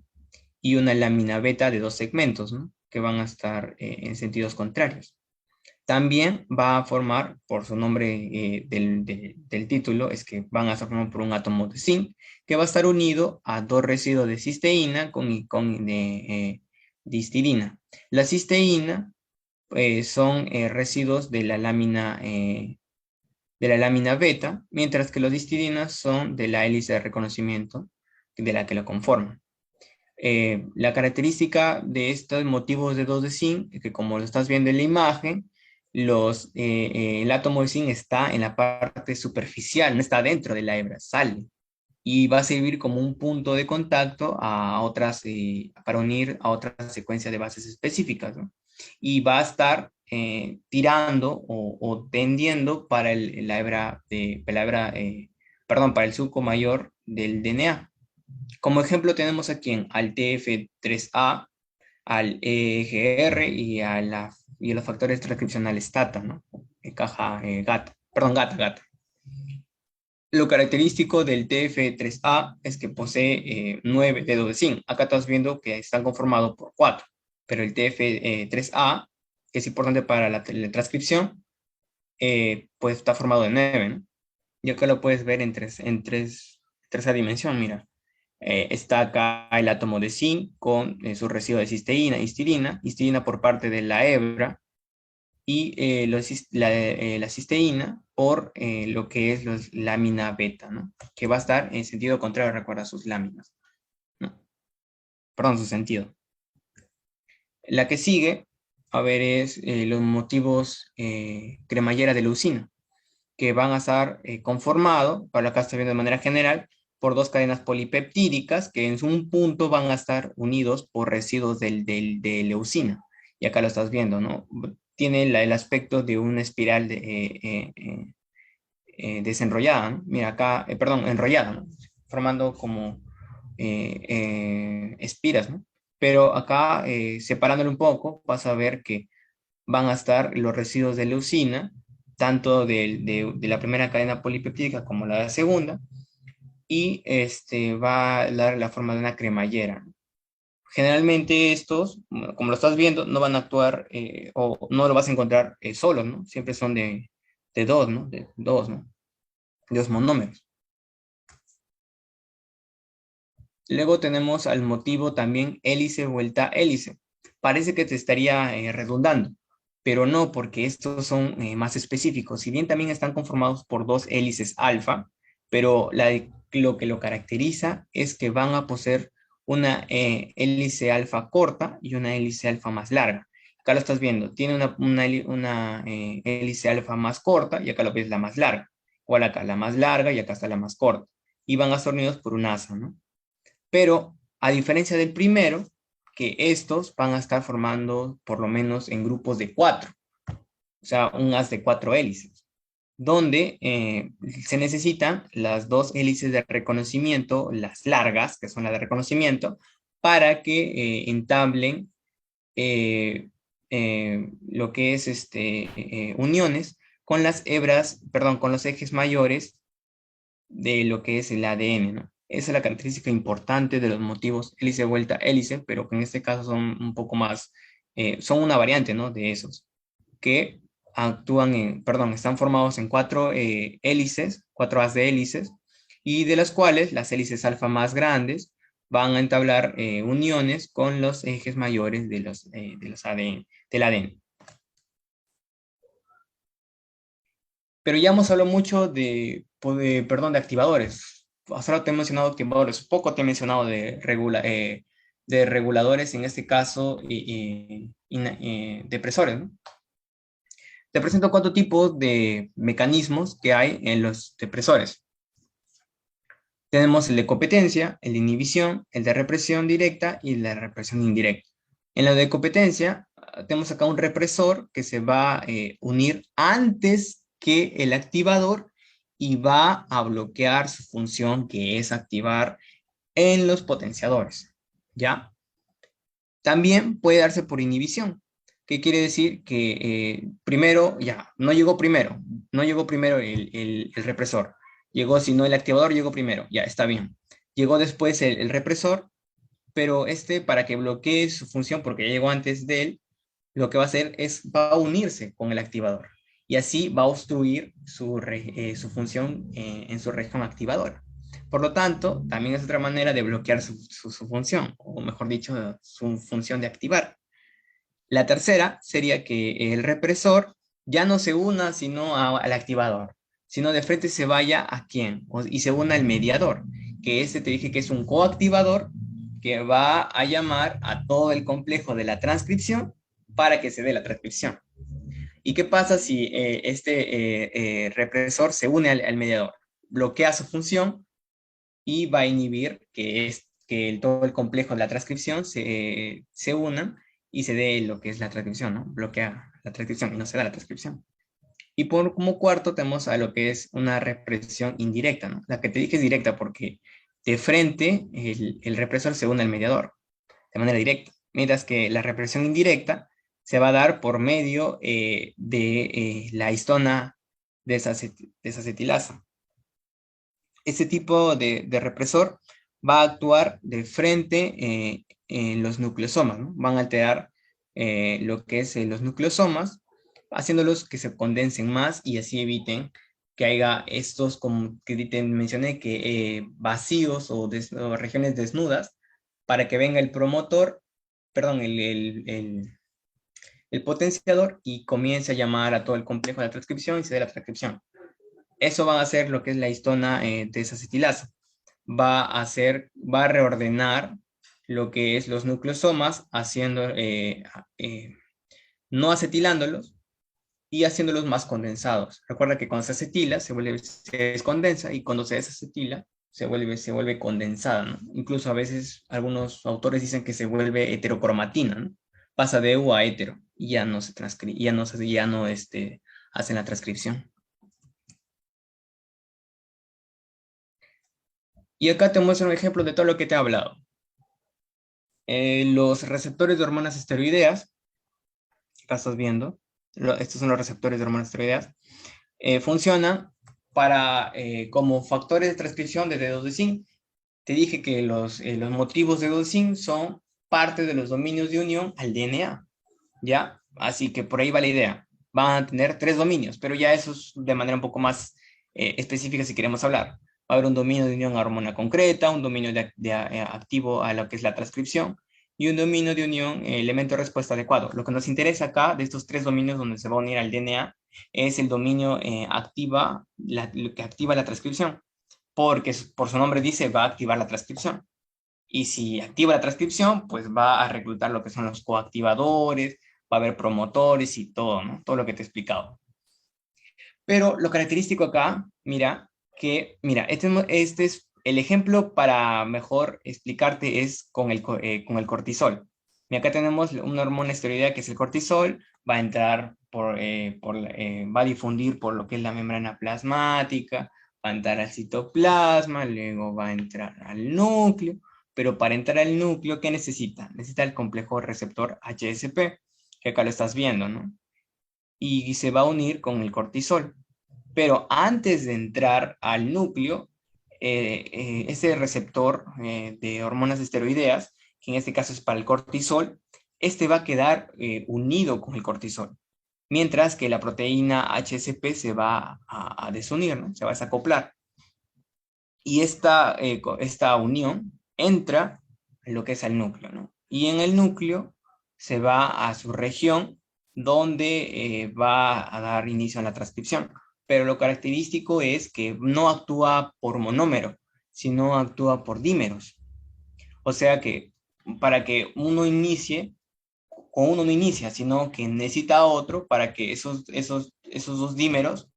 y una lámina beta de dos segmentos, ¿no?, que van a estar en sentidos contrarios. También va a formar, por su nombre del título, es que van a estar formados por un átomo de zinc, que va a estar unido a dos residuos de cisteína de histidina. La cisteína son residuos de la lámina beta, mientras que los histidinas son de la hélice de reconocimiento de la que lo conforman. La característica de estos motivos de 2 de zinc es que, como lo estás viendo en la imagen, el átomo de zinc está en la parte superficial, no está dentro de la hebra, sale. Y va a servir como un punto de contacto a otras, para unir a otras secuencias de bases específicas, ¿no? Y va a estar tirando o tendiendo para perdón, para el surco mayor del DNA. Como ejemplo tenemos aquí al TF3A, al EGR y a los factores transcripcionales TATA, ¿no? GATA. Lo característico del TF3A es que posee 9 dedos de zinc. Acá estás viendo que están conformados por 4, pero el TF3A, que es importante para la transcripción, pues está formado de 9, ¿no? Y acá lo puedes ver en tercera dimensión, mira. Está acá el átomo de zinc con su residuo de cisteína, histidina por parte de la hebra, y la cisteína por lo que es la lámina beta, ¿no? Que va a estar en sentido contrario, recuerda sus láminas, ¿no? Perdón, su sentido. La que sigue, a ver, es los motivos cremallera de leucina, que van a estar conformados, para acá está viendo de manera general, por 2 cadenas polipeptídicas que en un punto van a estar unidos por residuos de leucina. Y acá lo estás viendo, ¿no? Tiene el aspecto de una espiral desenrollada, ¿no? Mira acá, perdón, enrollada, ¿no? Formando como espiras, ¿no? Pero acá, separándolo un poco, vas a ver que van a estar los residuos de leucina, tanto de la primera cadena polipeptídica como la de la segunda, y va a dar la forma de una cremallera. Generalmente estos, como lo estás viendo, no van a actuar o no lo vas a encontrar solos, ¿no? Siempre son de dos, ¿no? De dos, ¿no? De dos monómeros. Luego tenemos al motivo también hélice vuelta hélice. Parece que te estaría redundando, pero no, porque estos son más específicos. Si bien también están conformados por 2 hélices alfa, pero lo que lo caracteriza es que van a poseer una hélice alfa corta y una hélice alfa más larga. Acá lo estás viendo, tiene una hélice alfa más corta y acá lo ves la más larga. Igual acá la más larga y acá está la más corta. Y van a estar unidos por un asa, ¿no? Pero a diferencia del primero, que estos van a estar formando por lo menos en grupos de 4, o sea, un haz de 4 hélices, donde se necesitan las 2 hélices de reconocimiento, las largas, que son las de reconocimiento, para que entablen lo que es uniones con las hebras, perdón, con los ejes mayores de lo que es el ADN, ¿no? Esa es la característica importante de los motivos hélice vuelta hélice, pero que en este caso son un poco más, son una variante, ¿no? De esos, que perdón, están formados en 4 hélices, 4 haz de hélices, y de las cuales las hélices alfa más grandes van a entablar uniones con los ejes mayores de los ADN, del ADN. Pero ya hemos hablado mucho perdón, de activadores. Hasta ahora te he mencionado activadores, poco te he mencionado de reguladores, en este caso, depresores, ¿no? Te presento 4 tipos de mecanismos que hay en los depresores. Tenemos el de competencia, el de inhibición, el de represión directa y el de represión indirecta. En la de competencia, tenemos acá un represor que se va a unir antes que el activador y va a bloquear su función, que es activar en los potenciadores, ¿ya? También puede darse por inhibición. ¿Qué quiere decir? Que primero, ya, no llegó primero el represor. Llegó, si no el activador, llegó primero, ya, está bien. Llegó después el represor, pero para que bloquee su función, porque ya llegó antes de él, lo que va a hacer va a unirse con el activador. Y así va a obstruir su función en su región activadora. Por lo tanto, también es otra manera de bloquear su función, o mejor dicho, su función de activar. La tercera sería que el represor ya no se una sino al activador, sino de frente se vaya a quién, y se una al mediador, que este te dije que es un coactivador que va a llamar a todo el complejo de la transcripción para que se dé la transcripción. ¿Y qué pasa si represor se une al mediador? Bloquea su función y va a inhibir que todo el complejo de la transcripción se una y se dé lo que es la transcripción, ¿no? Bloquea la transcripción y no se da la transcripción. Y como cuarto tenemos a lo que es una represión indirecta, ¿no? La que te dije es directa porque de frente el represor se une al mediador de manera directa, mientras que la represión indirecta se va a dar por medio de la histona desacetilasa. Este tipo de represor va a actuar de frente en los nucleosomas, ¿no? Van a alterar lo que es los nucleosomas, haciéndolos que se condensen más y así eviten que haya estos, como que mencioné, que vacíos o regiones desnudas, para que venga el promotor, perdón, el potenciador y comience a llamar a todo el complejo de la transcripción y se dé la transcripción. Eso va a hacer lo que es la histona desacetilasa. Va a reordenar lo que es los nucleosomas, no acetilándolos y haciéndolos más condensados. Recuerda que cuando se acetila, se descondensa y cuando se desacetila, se vuelve condensada, ¿no? Incluso a veces algunos autores dicen que se vuelve heterocromatina, ¿no? Pasa de U a hetero y ya no se transcribe, ya no hacen la transcripción. Y acá te muestro un ejemplo de todo lo que te he hablado. Los receptores de hormonas esteroideas, acá estás viendo, estos son los receptores de hormonas esteroideas, funcionan como factores de transcripción de dedos de zinc. Te dije que los motivos de dedos de zinc son parte de los dominios de unión al DNA, ¿ya? Así que por ahí va la idea. Van a tener 3 dominios, pero ya eso es de manera un poco más específica si queremos hablar. Va a haber un dominio de unión a hormona concreta, un dominio activo a lo que es la transcripción, y un dominio de unión elemento de respuesta adecuado. Lo que nos interesa acá, de estos 3 dominios donde se va a unir al DNA, es el dominio lo que activa la transcripción, porque por su nombre dice va a activar la transcripción. Y si activa la transcripción, pues va a reclutar lo que son los coactivadores, va a haber promotores y todo, ¿no? Todo lo que te he explicado. Pero lo característico acá, mira, este es el ejemplo para mejor explicarte es con el cortisol. Y acá tenemos una hormona esteroidea que es el cortisol, va a entrar va a difundir por lo que es la membrana plasmática, va a entrar al citoplasma, luego va a entrar al núcleo, pero para entrar al núcleo, ¿qué necesita? Necesita el complejo receptor HSP, que acá lo estás viendo, ¿no? Y se va a unir con el cortisol. Pero antes de entrar al núcleo, ese receptor de hormonas esteroideas, que en este caso es para el cortisol, este va a quedar unido con el cortisol, mientras que la proteína HSP se va a desunir, ¿no? Se va a desacoplar. Y esta unión entra en lo que es el núcleo, ¿no? Y en el núcleo se va a su región donde va a dar inicio a la transcripción. Pero lo característico es que no actúa por monómero, sino actúa por dímeros. O sea que para que uno inicie, con uno no inicia, sino que necesita otro para que esos dos dímeros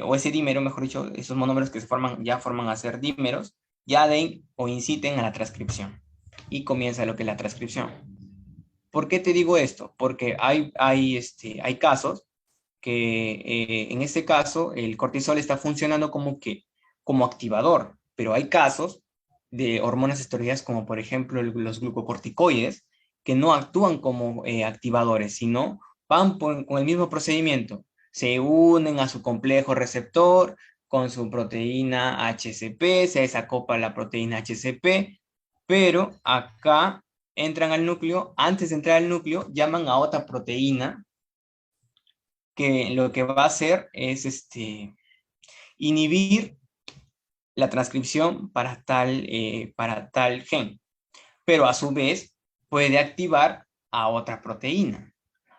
o ese dímero, mejor dicho, esos monómeros que ya forman a ser dímeros, ya den o inciten a la transcripción. Y comienza lo que es la transcripción. ¿Por qué te digo esto? Porque hay casos que en este caso el cortisol está funcionando como activador, pero hay casos de hormonas esteroideas como por ejemplo los glucocorticoides que no actúan como activadores, sino con el mismo procedimiento. Se unen a su complejo receptor con su proteína HCP, se desacopla la proteína HCP, pero acá entran al núcleo, antes de entrar al núcleo, llaman a otra proteína que lo que va a hacer es inhibir la transcripción para tal gen, pero a su vez puede activar a otra proteína.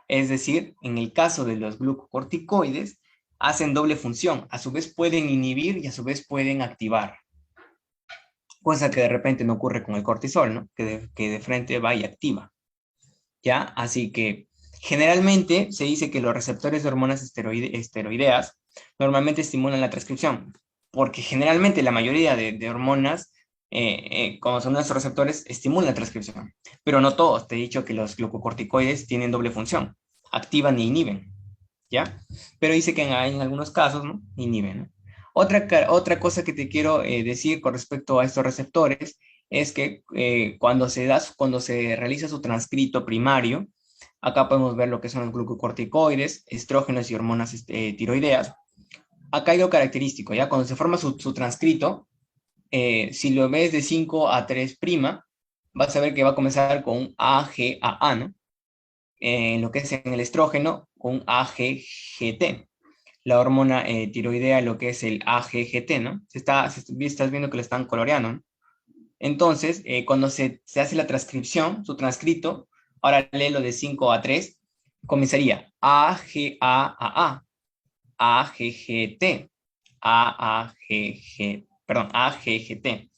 Es decir, en el caso de los glucocorticoides, hacen doble función. A su vez pueden inhibir y a su vez pueden activar. Cosa que de repente no ocurre con el cortisol, ¿no? Que de frente va y activa. ¿Ya? Así que generalmente se dice que los receptores de hormonas esteroideas normalmente estimulan la transcripción, porque generalmente la mayoría de hormonas, como son nuestros receptores, estimulan la transcripción, pero no todos. Te he dicho que los glucocorticoides tienen doble función, activan e inhiben, ¿ya? Pero dice que en algunos casos, ¿no? Inhiben, ¿no? Otra cosa que te quiero decir con respecto a estos receptores es que cuando se realiza su transcrito primario, acá podemos ver lo que son los glucocorticoides, estrógenos y hormonas tiroideas. Acá hay algo característico, ¿ya? Cuando se forma su transcrito, si lo ves de 5 a 3', vas a ver que va a comenzar con un AGAA, ¿no? En lo que es en el estrógeno, con AGGT. La hormona tiroidea, lo que es el AGGT, ¿no? Estás viendo que lo están coloreando, ¿no? Entonces, cuando se hace la transcripción, su transcrito, ahora lee lo de 5 a 3, comenzaría AGAAA, AGGT, AAGG, perdón, AGGT.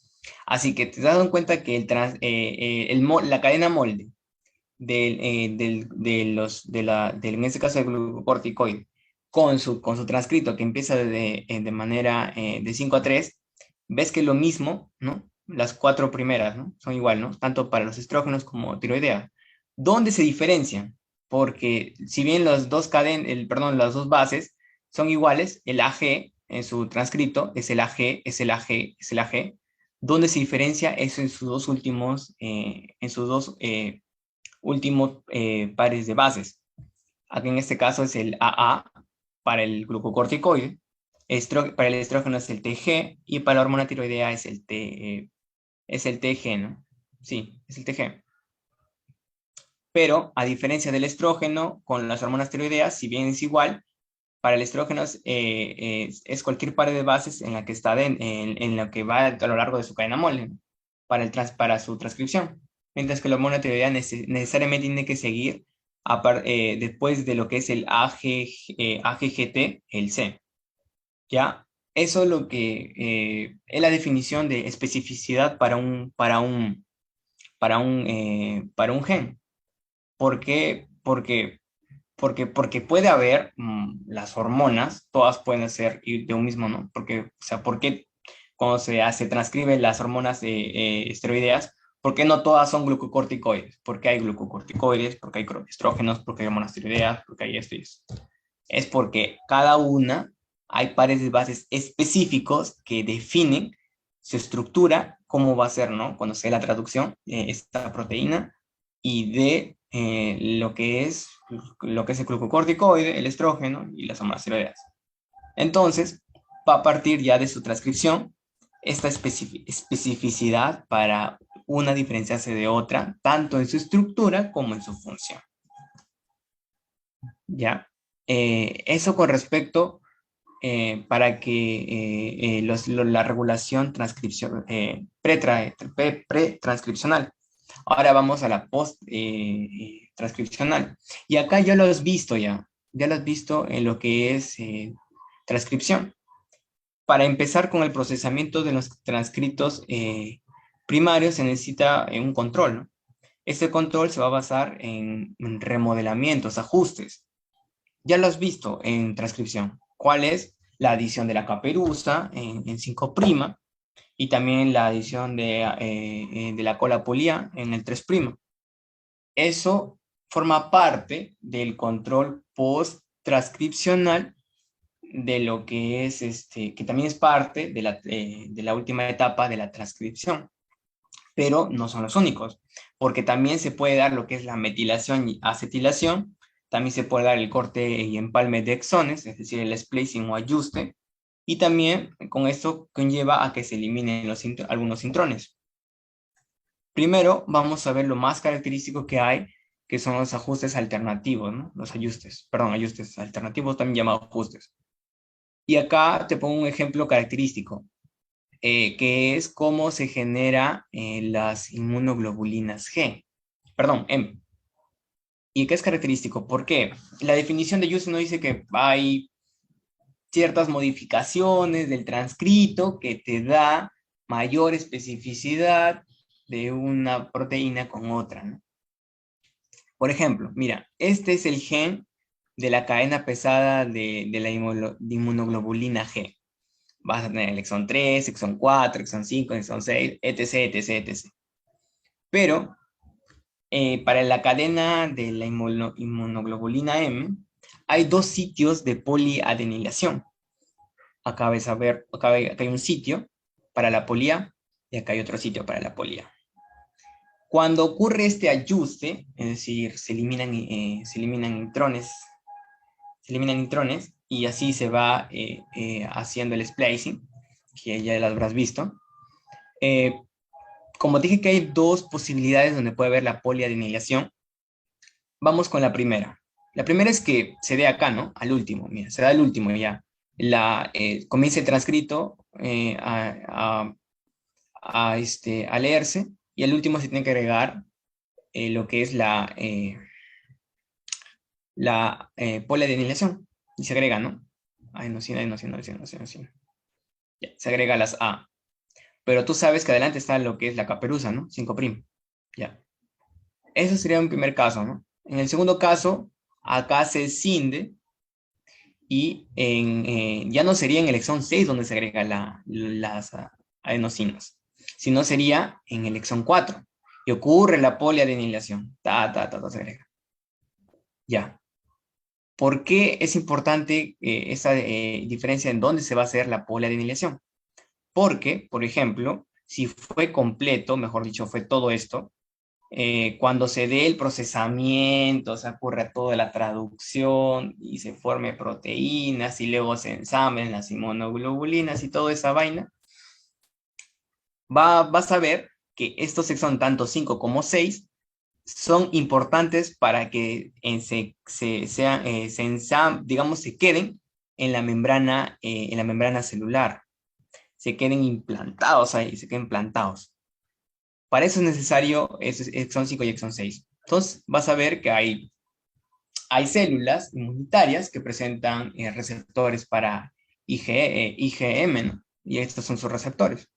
Así que te das cuenta que la cadena molde en este caso del glucocorticoide, con su transcrito que empieza de manera de 5 a 3, ves que lo mismo, ¿no? Las cuatro primeras, ¿no? Son igual, ¿no? Tanto para los estrógenos como tiroidea. ¿Dónde se diferencian? Porque si bien las dos bases son iguales, el AG en su transcrito es el AG, es el AG, es el AG. ¿Dónde se diferencia? Eso en sus dos últimos pares de bases. Aquí en este caso es el AA para el glucocorticoide, para el estrógeno es el TG y para la hormona tiroidea es el TG, ¿no? Sí, es el TG. Pero a diferencia del estrógeno, con las hormonas tiroideas, si bien es igual, para el estrógeno es cualquier par de bases en la que está en la que va a lo largo de su cadena mole, ¿no? Para su transcripción. Mientras que la hormona tiroidea necesariamente tiene que seguir después de lo que es el AGGT, el C. ¿Ya? Eso es lo que es la definición de especificidad para un gen. ¿Por qué? Porque puede haber las hormonas, todas pueden ser de un mismo, ¿no? Porque, o sea, ¿por qué cuando se transcriben las hormonas esteroideas, por qué no todas son glucocorticoides? Porque hay glucocorticoides, porque hay estrógenos, porque hay hormonas tiroideas, porque hay esto y eso. Es porque cada una hay pares de bases específicos que definen su estructura, cómo va a ser, ¿no? Cuando se dé la traducción, esta proteína, y de lo que es el glucocorticoide, el estrógeno y las hormonas tiroideas. Entonces, va a partir ya de su transcripción esta especificidad para una diferenciarse de otra, tanto en su estructura como en su función. ¿Ya? Eso con respecto para que la regulación pretranscripcional. Ahora vamos a la post-transcripcional. Y acá ya lo has visto en lo que es transcripción. Para empezar con el procesamiento de los transcritos primarios se necesita un control, ¿no? Este control se va a basar en remodelamientos, ajustes. Ya lo has visto en transcripción. ¿Cuál es? La adición de la caperuza en 5' y también la adición de la cola polía en el 3'. Eso forma parte del control post-transcripcional de lo que es que también es parte de la última etapa de la transcripción, pero no son los únicos, porque también se puede dar lo que es la metilación y acetilación, también se puede dar el corte y empalme de exones, es decir, el splicing o ajuste, y también con esto conlleva a que se eliminen algunos intrones. Primero vamos a ver lo más característico que hay, que son los ajustes alternativos, ¿no? Ajustes alternativos, también llamados ajustes. Y acá te pongo un ejemplo característico. que es cómo se genera las inmunoglobulinas G, perdón, M. ¿Y qué es característico? ¿Por qué? La definición de Houston no dice que hay ciertas modificaciones del transcrito que te da mayor especificidad de una proteína con otra, ¿no? Por ejemplo, mira, este es el gen de la cadena pesada de la inmunoglobulina G. Vas a tener el exón 3, exón 4, exón 5, exón 6, etc, etc, etc. Pero para la cadena de la inmunoglobulina M, hay dos sitios de poliadenilación. Acá ves a ver, acá hay un sitio para la polía y acá hay otro sitio para la polía. Cuando ocurre este ajuste, es decir, se eliminan intrones y así se va haciendo el splicing, que ya lo habrás visto. Como dije que hay dos posibilidades donde puede haber la poliadenilación, vamos con la primera. La primera es que se dé acá, ¿no? Al último, mira, se da al último ya. Comienza el transcrito a leerse y al último se tiene que agregar lo que es la poliadenilación. Y se agrega, ¿no? Adenosina, adenosina, adenosina, adenosina. Ya, se agrega las A. Pero tú sabes que adelante está lo que es la caperuza, ¿no? 5'. Ya. Eso sería un primer caso, ¿no? En el segundo caso, acá se escinde y ya no sería en el exón 6 donde se agrega las adenosinas, sino sería en el exón 4. Y ocurre la poliadenilación. Se agrega. Ya. ¿Por qué es importante esa diferencia en dónde se va a hacer la poliadenilación? Porque, por ejemplo, si fue completo, mejor dicho, fue todo esto, cuando se dé el procesamiento, se ocurre toda la traducción y se forme proteínas y luego se ensamblen las inmunoglobulinas y toda esa vaina, vas a ver que estos exon tanto 5 como 6 son importantes para que digamos, se queden en la membrana celular, se queden implantados ahí, se queden plantados. Para eso es necesario exon 5 y exon 6. Entonces, vas a ver que hay células inmunitarias que presentan receptores para IgM, ¿no? Y estos son sus receptores.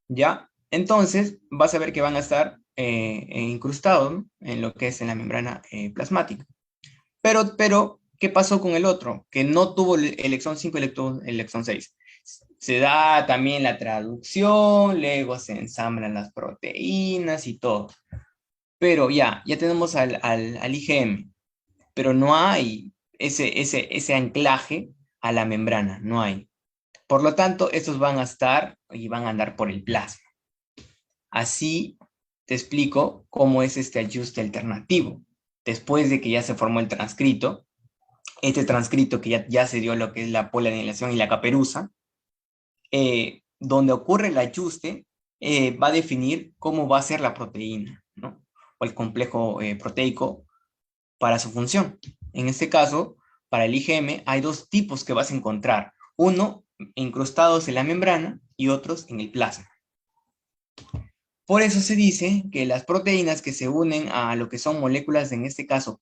¿Ya? Entonces, vas a ver que van a estar incrustados, ¿no? En lo que es en la membrana plasmática. Pero, ¿qué pasó con el otro? Que no tuvo el exón 5 y el exón 6. Se da también la traducción, luego se ensamblan las proteínas y todo. Pero ya tenemos al IgM, pero no hay ese anclaje a la membrana, no hay. Por lo tanto, estos van a estar y van a andar por el plasma. Así te explico cómo es este ajuste alternativo. Después de que ya se formó el transcrito, este transcrito que ya se dio lo que es la polianilación y la caperuza, donde ocurre el ajuste, va a definir cómo va a ser la proteína, ¿no? O el complejo proteico para su función. En este caso, para el IgM hay dos tipos que vas a encontrar. Uno incrustados en la membrana y otros en el plasma. Por eso se dice que las proteínas que se unen a lo que son moléculas, en este caso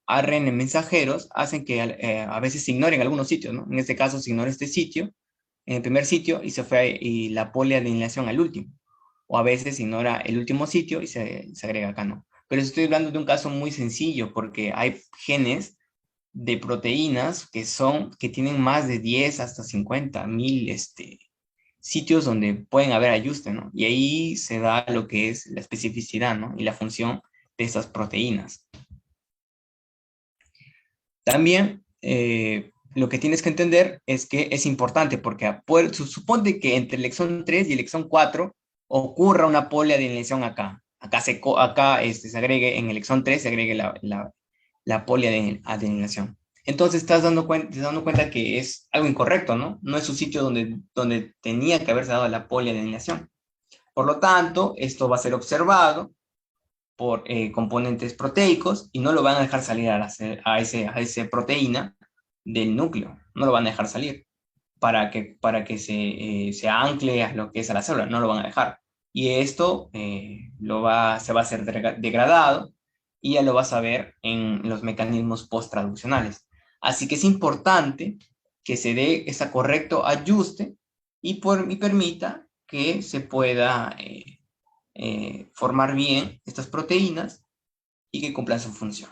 ARN mensajeros, hacen que a veces se ignoren algunos sitios, ¿no? En este caso se ignora este sitio, en el primer sitio, y se fue y la poliadenilación al último. O a veces se ignora el último sitio y se agrega acá, ¿no? Pero estoy hablando de un caso muy sencillo, porque hay genes de proteínas que tienen más de 10 hasta 50.000 sitios donde pueden haber ajuste, ¿no? Y ahí se da lo que es la especificidad, ¿no? Y la función de estas proteínas. También lo que tienes que entender es que es importante porque supone que entre el exón 3 y el exón 4 ocurra una poliadenilación acá. Acá se agregue en el exón 3, se agregue la poliadenilación. Entonces estás dando cuenta que es algo incorrecto, ¿no? No es un sitio donde tenía que haberse dado la poliadenilación. Por lo tanto, esto va a ser observado por componentes proteicos y no lo van a dejar salir a esa proteína del núcleo. No lo van a dejar salir. se ancle a lo que es a la célula, no lo van a dejar. Y esto se va a hacer degradado y ya lo vas a ver en los mecanismos post-traduccionales. Así que es importante que se dé ese correcto ajuste y permita que se pueda formar bien estas proteínas y que cumplan su función.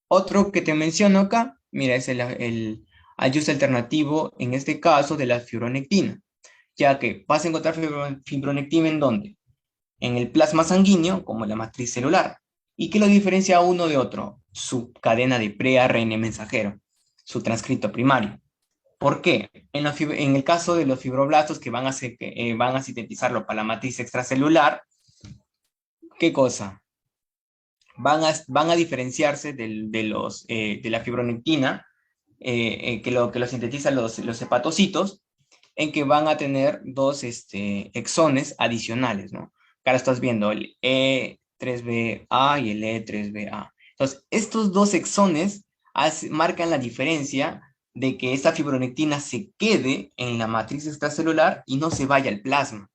Otro que te menciono acá, mira, es el ajuste alternativo, en este caso de la fibronectina, ya que vas a encontrar fibronectina ¿en dónde? En el plasma sanguíneo, como la matriz celular. ¿Y qué lo diferencia uno de otro? Su cadena de pre-ARN mensajero, su transcrito primario. ¿Por qué? En el caso de los fibroblastos que van a sintetizarlo para la matriz extracelular, ¿qué cosa? Van a diferenciarse de la fibronectina, que lo sintetizan los hepatocitos, en que van a tener dos exones adicionales, ¿no? Acá lo estás viendo, el E3BA y el E3BA. Entonces, estos dos exones marcan la diferencia de que esta fibronectina se quede en la matriz extracelular y no se vaya al plasma.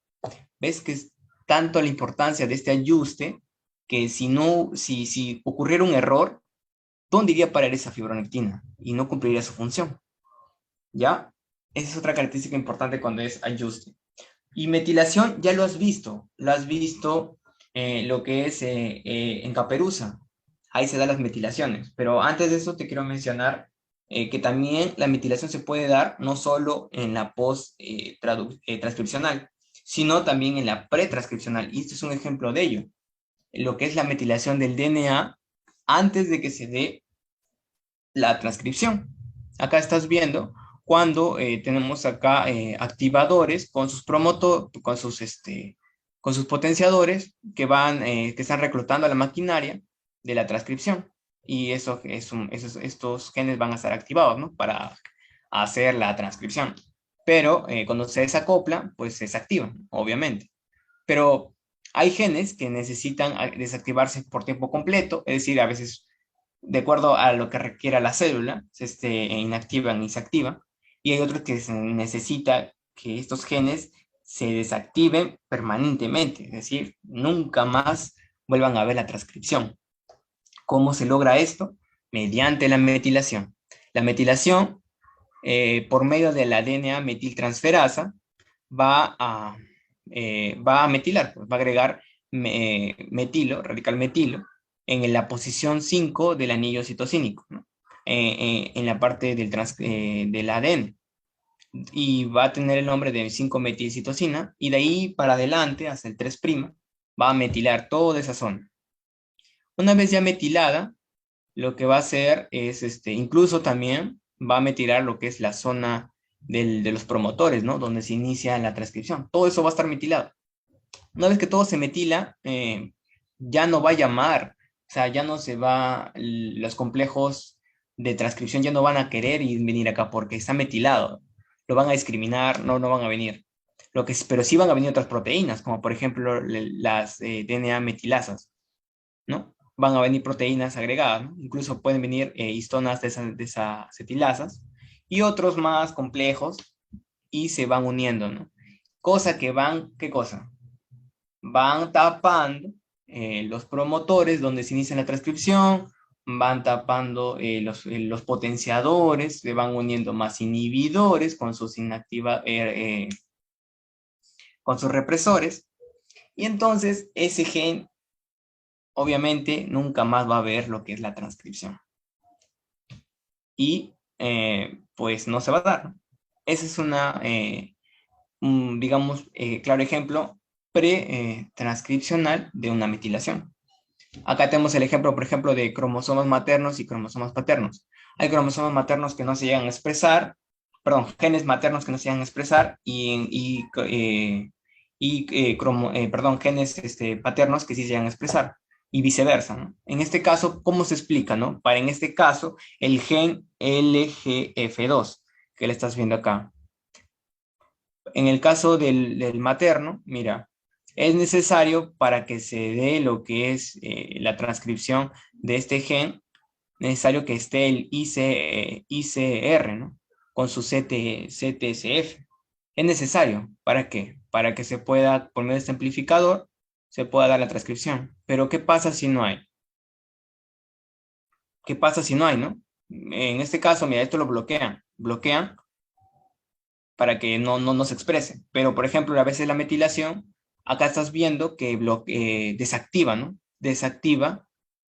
¿Ves que es tanto la importancia de este ajuste que si ocurriera un error, ¿dónde iría a parar esa fibronectina? Y no cumpliría su función, ¿ya? Esa es otra característica importante cuando es ajuste. Y metilación, ya lo has visto lo que es en Caperuza. Ahí se dan las metilaciones. Pero antes de eso te quiero mencionar que también la metilación se puede dar no solo en la post-transcripcional, sino también en la pretranscripcional. Y este es un ejemplo de ello. Lo que es la metilación del DNA antes de que se dé la transcripción. Acá estás viendo cuando tenemos acá activadores con sus potenciadores que están reclutando a la maquinaria de la transcripción. Y estos genes van a estar activados, ¿no? Para hacer la transcripción. Pero cuando se desacopla, pues se desactivan, obviamente. Pero hay genes que necesitan desactivarse por tiempo completo, es decir, a veces de acuerdo a lo que requiera la célula, se inactivan y se activan, y hay otros que se necesita que estos genes se desactiven permanentemente, es decir, nunca más vuelvan a ver la transcripción. ¿Cómo se logra esto? Mediante la metilación. La metilación, por medio de la DNA metiltransferasa, va a, va a metilar, pues, va a agregar metilo, radical metilo, en la posición 5 del anillo citosínico, ¿no? En la parte del ADN. Y va a tener el nombre de 5-metilcitosina, y de ahí para adelante, hasta el 3', va a metilar toda esa zona. Una vez ya metilada, lo que va a hacer es, incluso también va a metilar lo que es la zona de los promotores, ¿no? Donde se inicia la transcripción. Todo eso va a estar metilado. Una vez que todo se metila, ya no va a llamar, o sea, ya no se va, los complejos de transcripción ya no van a querer venir acá porque está metilado. Lo van a discriminar, no van a venir. Pero sí van a venir otras proteínas, como por ejemplo las DNA metilasas, ¿no? Van a venir proteínas agregadas, ¿no? Incluso pueden venir histonas de esas acetilasas y otros más complejos y se van uniendo, ¿no? Cosa que van, ¿qué cosa? Van tapando los promotores donde se inicia la transcripción, van tapando los potenciadores, se van uniendo más inhibidores con sus represores, y entonces ese gen obviamente nunca más va a ver lo que es la transcripción. Y pues no se va a dar, ¿no? Ese es un, digamos, claro ejemplo pre-transcripcional de una metilación. Acá tenemos el ejemplo, por ejemplo, de cromosomas maternos y cromosomas paternos. Hay cromosomas maternos que no se llegan a expresar, perdón, genes maternos que no se llegan a expresar perdón, genes paternos que sí se llegan a expresar y viceversa, ¿no? En este caso, ¿cómo se explica, no? En este caso, el gen LGF2, que le estás viendo acá. En el caso del materno, mira, es necesario para que se dé lo que es la transcripción de este gen, necesario que esté el ICR, ¿no? Con su CTSF. Es necesario. ¿Para qué? Para que se pueda, por medio de este amplificador, se pueda dar la transcripción. Pero ¿qué pasa si no hay? ¿Qué pasa si no hay, no? En este caso, mira, esto lo bloquean. Bloquean para que no se exprese. Pero, por ejemplo, a veces la metilación, acá estás viendo que desactiva, ¿no? Desactiva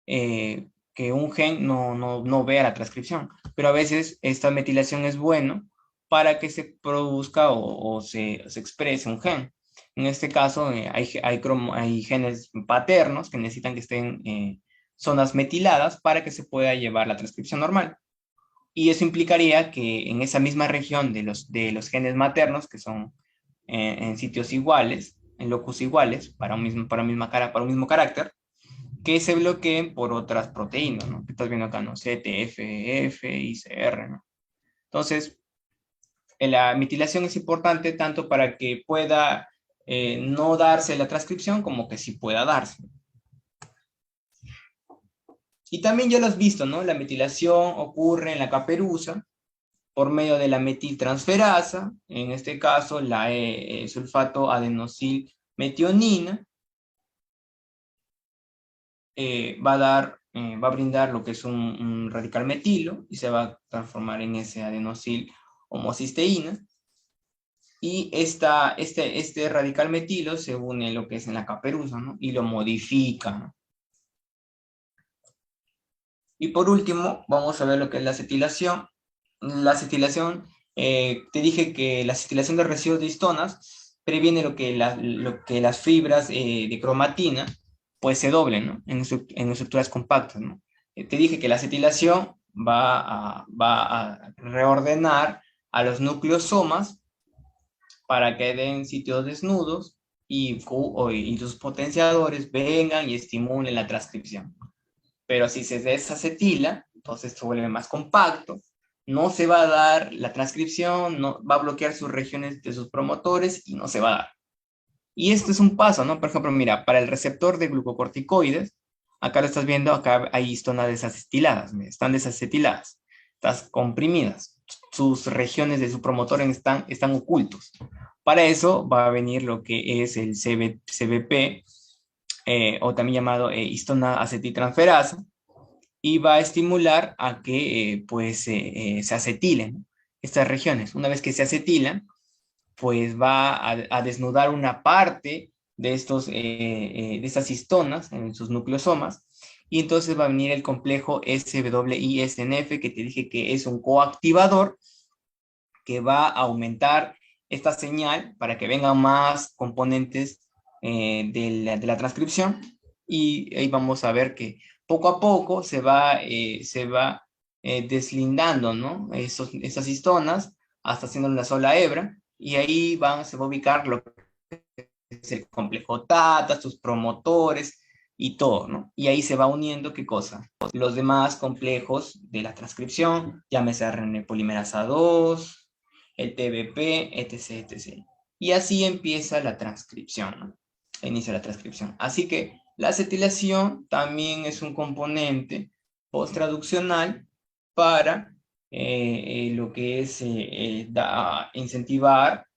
que un gen no vea la transcripción. Pero a veces esta metilación es bueno para que se produzca o se exprese un gen. En este caso, hay genes paternos que necesitan que estén zonas metiladas para que se pueda llevar la transcripción normal. Y eso implicaría que en esa misma región de los genes maternos, que son en sitios iguales, en locus iguales, para un mismo carácter, que se bloqueen por otras proteínas, ¿no? Que estás viendo acá, ¿no? CTFF, ICR, ¿no? Entonces, la metilación es importante tanto para que pueda no darse la transcripción como que sí pueda darse. Y también ya lo has visto, ¿no? La metilación ocurre en la caperuza por medio de la metiltransferasa, en este caso la sulfato adenosil metionina, va a brindar lo que es un radical metilo y se va a transformar en ese adenosil homocisteína. Y este radical metilo se une lo que es en la caperuza, ¿no? Y lo modifica, ¿no? Y por último, vamos a ver lo que es la acetilación. La acetilación, te dije que la acetilación de residuos de histonas previene lo que las fibras de cromatina pues se doblen, ¿no? En estructuras compactas, ¿no? Te dije que la acetilación va a reordenar a los nucleosomas para que den sitios desnudos y sus potenciadores vengan y estimulen la transcripción. Pero si se desacetila, entonces se vuelve más compacto, no se va a dar la transcripción, no, va a bloquear sus regiones de sus promotores y no se va a dar. Y esto es un paso, ¿no? Por ejemplo, mira, para el receptor de glucocorticoides, acá lo estás viendo, acá hay histonas desacetiladas, están desacetiladas, están comprimidas, sus regiones de su promotor están ocultos. Para eso va a venir lo que es el CBP, o también llamado histona acetiltransferasa, y va a estimular a que se acetilen estas regiones. Una vez que se acetilan, pues va a desnudar una parte de estas histonas en sus nucleosomas, y entonces va a venir el complejo SWISNF, que te dije que es un coactivador que va a aumentar esta señal para que vengan más componentes de la transcripción, y ahí vamos a ver que poco a poco se va deslindando, ¿no? Esas histonas hasta haciendo una sola hebra, y ahí se va a ubicar lo que es el complejo TATA, sus promotores y todo, ¿no? Y ahí se va uniendo, ¿qué cosa? Los demás complejos de la transcripción, llámese RNA polimerasa 2, el TBP, etc, etc. Y así empieza la transcripción, ¿no? Inicia la transcripción. Así que la acetilación también es un componente post-traduccional para lo que es incentivar,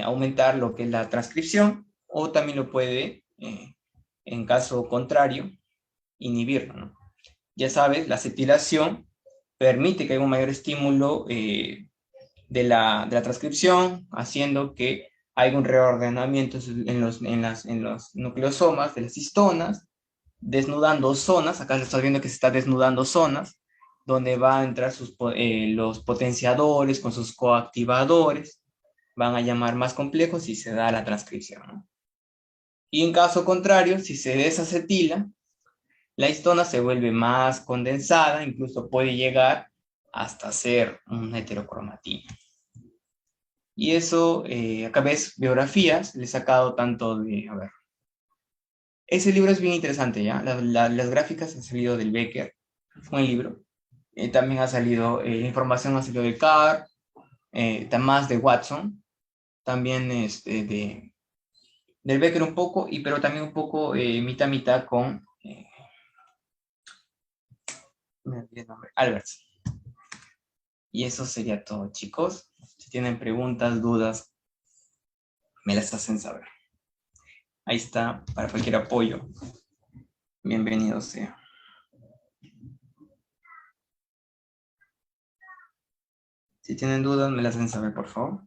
aumentar lo que es la transcripción, o también lo puede, en caso contrario, inhibirlo, ¿no? Ya sabes, la acetilación permite que haya un mayor estímulo de la transcripción, haciendo que haya un reordenamiento en los nucleosomas de las histonas, desnudando zonas. Acá estás viendo que se está desnudando zonas, donde van a entrar los potenciadores con sus coactivadores, van a llamar más complejos y se da la transcripción, ¿no? Y en caso contrario, si se desacetila, la histona se vuelve más condensada, incluso puede llegar hasta ser un heterocromatina. Y eso, acá ves biografías, le he sacado tanto de, a ver, ese libro es bien interesante, ¿ya? Las gráficas han salido del Becker, fue un libro. También ha salido, información ha salido de Carr, más de Watson, también del Becker un poco, pero también un poco mitad mitad Me olvidé el nombre. Albert. Y eso sería todo, chicos. Si tienen preguntas, dudas, me las hacen saber. Ahí está, para cualquier apoyo. Bienvenido sea. Si tienen dudas, me las hacen saber, por favor.